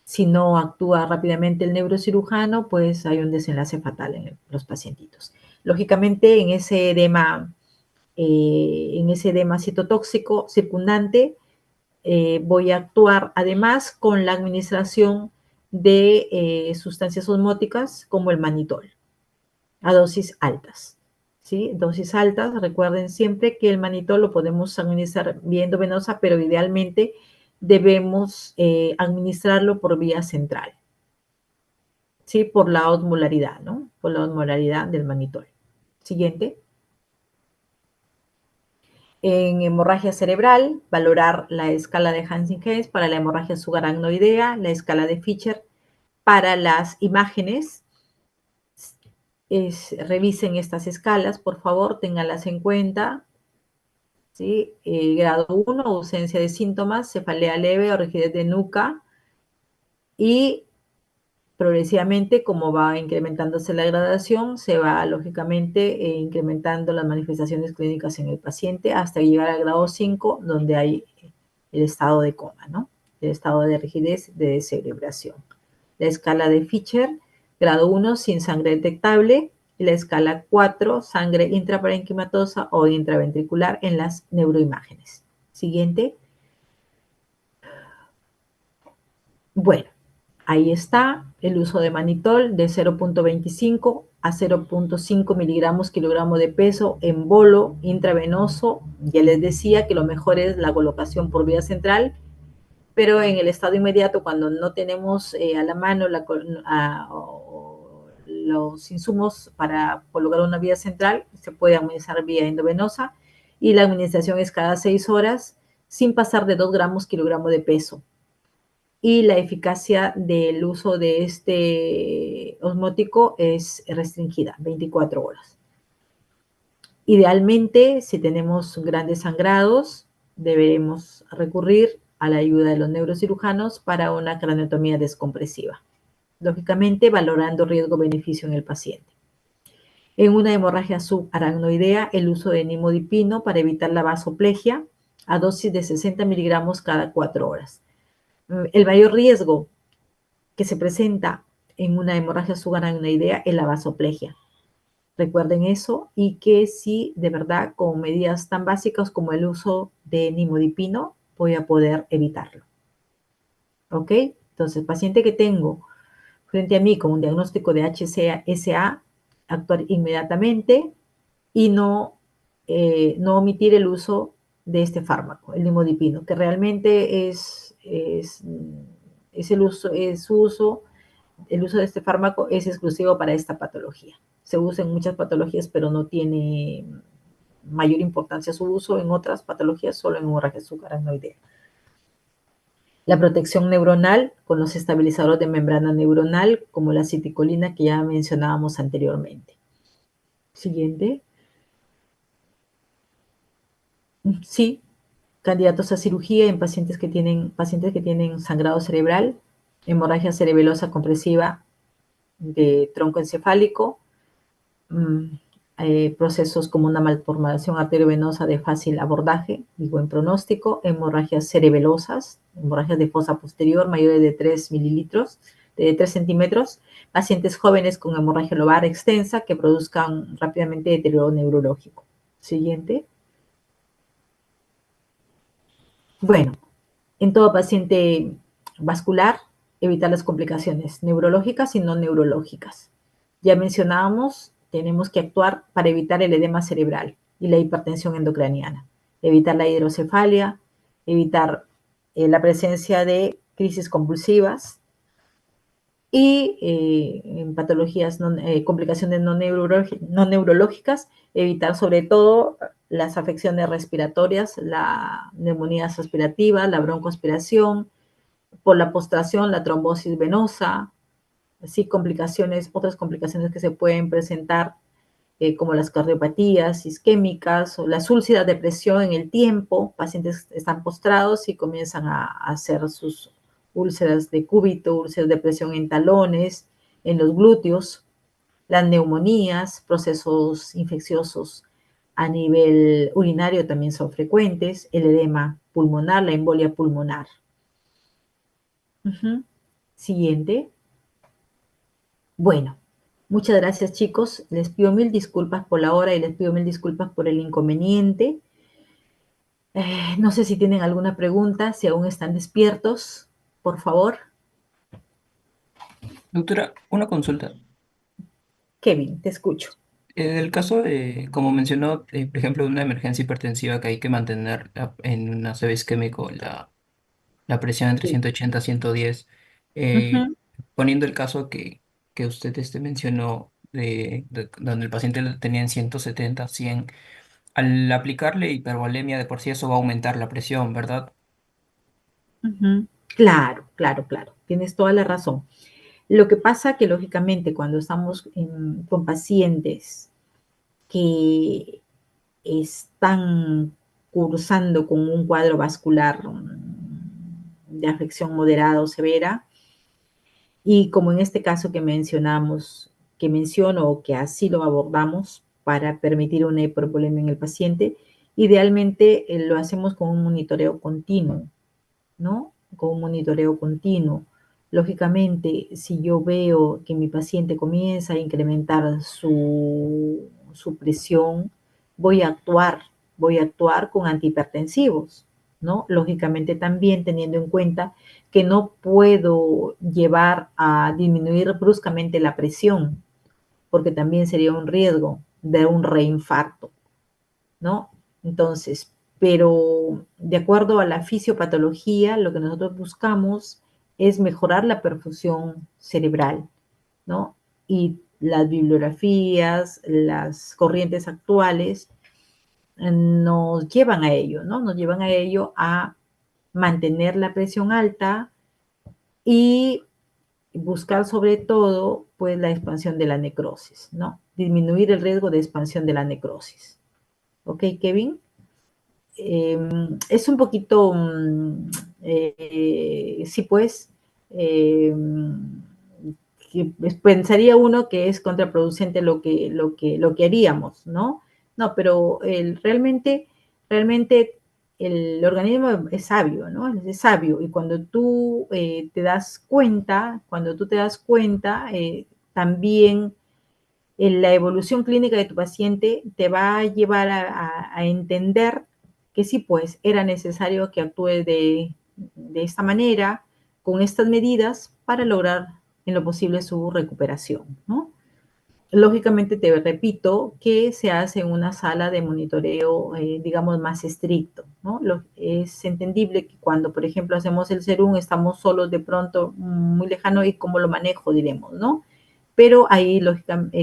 Si no actúa rápidamente el neurocirujano, pues hay un desenlace fatal en los pacientitos. Lógicamente, en ese edema citotóxico circundante, voy a actuar además con la administración de sustancias osmóticas como el manitol, a dosis altas. ¿Sí? Dosis altas, recuerden siempre que el manitol lo podemos administrar vía endovenosa, pero idealmente debemos administrarlo por vía central, ¿sí? Por la osmolaridad, ¿no? Por la osmolaridad del manitol. Siguiente. En hemorragia cerebral, valorar la escala de Hansen-Hess para la hemorragia subaracnoidea, la escala de Fischer para las imágenes. Revisen estas escalas, por favor, ténganlas en cuenta. ¿Sí? Grado 1, ausencia de síntomas, cefalea leve o rigidez de nuca. Y progresivamente, como va incrementándose la gradación, se va lógicamente incrementando las manifestaciones clínicas en el paciente hasta llegar al grado 5, donde hay el estado de coma, ¿no? El estado de rigidez de descerebración. La escala de Fischer, grado 1, sin sangre detectable, y la escala 4, sangre intraparenquimatosa o intraventricular en las neuroimágenes. Siguiente. Bueno, Ahí está el uso de manitol de 0.25 a 0.5 miligramos kilogramo de peso en bolo intravenoso. Ya les decía que lo mejor es la colocación por vía central, pero en el estado inmediato, cuando no tenemos a la mano los insumos para colocar una vía central, se puede administrar vía endovenosa y la administración es cada 6 horas sin pasar de 2 gramos kilogramo de peso. Y la eficacia del uso de este osmótico es restringida, 24 horas. Idealmente, si tenemos grandes sangrados, deberemos recurrir a la ayuda de los neurocirujanos para una craneotomía descompresiva, lógicamente valorando riesgo-beneficio en el paciente. En una hemorragia subaracnoidea, el uso de nimodipino para evitar la vasoplegia a dosis de 60 miligramos cada 4 horas. El mayor riesgo que se presenta en una hemorragia subaracnoidea es la vasoplegia. Recuerden eso, y que si de verdad con medidas tan básicas como el uso de nimodipino voy a poder evitarlo. ¿Ok? Entonces, paciente que tengo frente a mí con un diagnóstico de HCA, actuar inmediatamente y no omitir el uso de este fármaco, el nimodipino, que realmente es el uso de este fármaco es exclusivo para esta patología. Se usa en muchas patologías, pero no tiene mayor importancia su uso en otras patologías, solo en hemorragia subaracnoidea. La protección neuronal con los estabilizadores de membrana neuronal, como la aceticolina que ya mencionábamos anteriormente. Siguiente. Sí, candidatos a cirugía en pacientes que tienen sangrado cerebral, hemorragia cerebelosa compresiva de tronco encefálico, procesos como una malformación arteriovenosa de fácil abordaje y buen pronóstico, hemorragias cerebelosas, hemorragias de fosa posterior mayores de 3 mililitros, de 3 centímetros, pacientes jóvenes con hemorragia lobar extensa que produzcan rápidamente deterioro neurológico. Siguiente. Bueno, en todo paciente vascular, evitar las complicaciones neurológicas y no neurológicas. Ya mencionábamos, tenemos que actuar para evitar el edema cerebral y la hipertensión endocraniana, evitar la hidrocefalia, evitar la presencia de crisis convulsivas y en patologías, complicaciones no neurológicas, evitar sobre todo las afecciones respiratorias, la neumonía aspirativa, la broncoaspiración, por la postración, la trombosis venosa, así otras complicaciones que se pueden presentar, como las cardiopatías isquémicas o las úlceras de presión en el tiempo. Pacientes están postrados y comienzan a hacer sus úlceras de cúbito, úlceras de presión en talones, en los glúteos, las neumonías, procesos infecciosos a nivel urinario también son frecuentes, el edema pulmonar, la embolia pulmonar. Siguiente. Bueno, muchas gracias chicos. Les pido mil disculpas por la hora y les pido mil disculpas por el inconveniente. No sé si tienen alguna pregunta, si aún están despiertos, por favor. Doctora, una consulta. Kevin, te escucho. En el caso de, como mencionó, por ejemplo, de una emergencia hipertensiva que hay que mantener en un aseo isquémico la presión entre Sí. 180 y 110, eh, Ujú. poniendo el caso que usted mencionó donde el paciente lo tenía en 170, 100, al aplicarle hipervolemia de por sí eso va a aumentar la presión, ¿verdad? Ujú. Claro, claro, claro. Tienes toda la razón. Lo que pasa que lógicamente cuando estamos con pacientes que están cursando con un cuadro vascular de afección moderada o severa, y como en este caso que menciono o que así lo abordamos para permitir una hipervolemia en el paciente, idealmente lo hacemos con un monitoreo continuo, ¿no? Con un monitoreo continuo. Lógicamente, si yo veo que mi paciente comienza a incrementar su presión, voy a actuar con antihipertensivos, ¿no? Lógicamente también teniendo en cuenta que no puedo llevar a disminuir bruscamente la presión, porque también sería un riesgo de un reinfarto, ¿no? Entonces, pero de acuerdo a la fisiopatología, lo que nosotros buscamos es mejorar la perfusión cerebral, ¿no? Y las bibliografías, las corrientes actuales nos llevan a ello, ¿no? Nos llevan a ello a mantener la presión alta y buscar sobre todo, pues, la expansión de la necrosis, ¿no? Disminuir el riesgo de expansión de la necrosis. ¿Ok, Kevin? Es un poquito, sí, pues, eh, que pensaría uno que es contraproducente lo que haríamos, ¿no? No, pero realmente el organismo es sabio, ¿no? Es sabio, y cuando tú te das cuenta, también la evolución clínica de tu paciente te va a llevar a entender que sí, pues era necesario que actúe de esta manera, con estas medidas, para lograr en lo posible su recuperación, ¿no? Lógicamente, te repito que se hace en una sala de monitoreo, digamos, más estricto, ¿no? Es entendible que cuando, por ejemplo, hacemos el serum, estamos solos de pronto, muy lejano, y cómo lo manejo, diremos, ¿no? Pero ahí,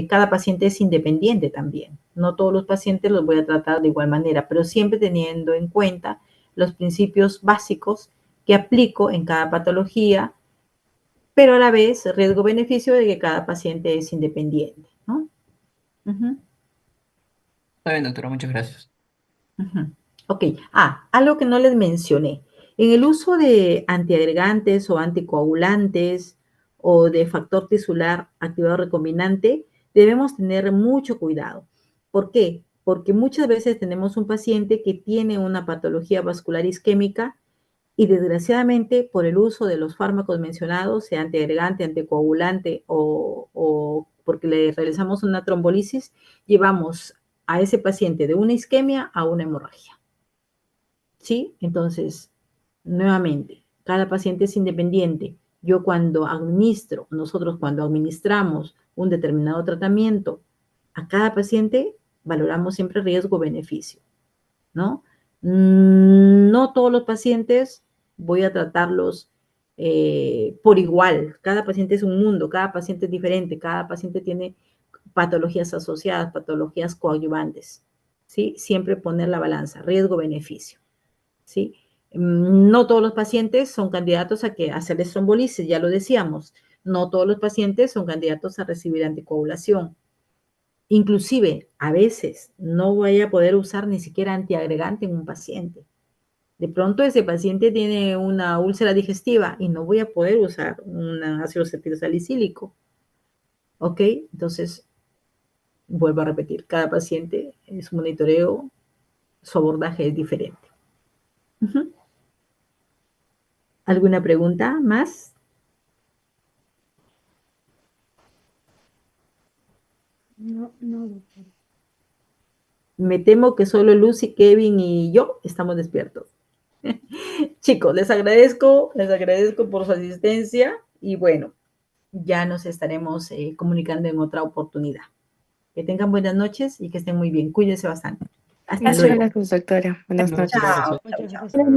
cada paciente es independiente también. No todos los pacientes los voy a tratar de igual manera, pero siempre teniendo en cuenta los principios básicos que aplico en cada patología, pero a la vez riesgo-beneficio de que cada paciente es independiente, ¿no? Ujú, Está bien, doctora, muchas gracias. ujú. Ok, algo que no les mencioné. En el uso de antiagregantes o anticoagulantes o de factor tisular activador recombinante, debemos tener mucho cuidado. ¿Por qué? Porque muchas veces tenemos un paciente que tiene una patología vascular isquémica y, desgraciadamente, por el uso de los fármacos mencionados, sea antiagregante, anticoagulante o porque le realizamos una trombolisis, llevamos a ese paciente de una isquemia a una hemorragia. ¿Sí? Entonces, nuevamente, cada paciente es independiente. Nosotros cuando administramos un determinado tratamiento a cada paciente, valoramos siempre riesgo-beneficio, ¿no? No todos los pacientes voy a tratarlos por igual. Cada paciente es un mundo, cada paciente es diferente, cada paciente tiene patologías asociadas, patologías coadyuvantes, ¿sí? Siempre poner la balanza, riesgo-beneficio, ¿sí? No todos los pacientes son candidatos a hacerles trombolisis, ya lo decíamos. No todos los pacientes son candidatos a recibir anticoagulación. Inclusive, a veces no voy a poder usar ni siquiera antiagregante en un paciente. De pronto ese paciente tiene una úlcera digestiva y no voy a poder usar un ácido cetilsalicílico. ¿Ok? Entonces, vuelvo a repetir, cada paciente, su monitoreo, su abordaje es diferente. Uh-huh. ¿Alguna pregunta más? No, no, doctor. Me temo que solo Lucy, Kevin y yo estamos despiertos. Chicos, les agradezco por su asistencia y bueno, ya nos estaremos comunicando en otra oportunidad. Que tengan buenas noches y que estén muy bien. Cuídense bastante. Hasta Muchas luego. gracias, doctora. Buenas Muchas noches. gracias. Chao, chao, chao.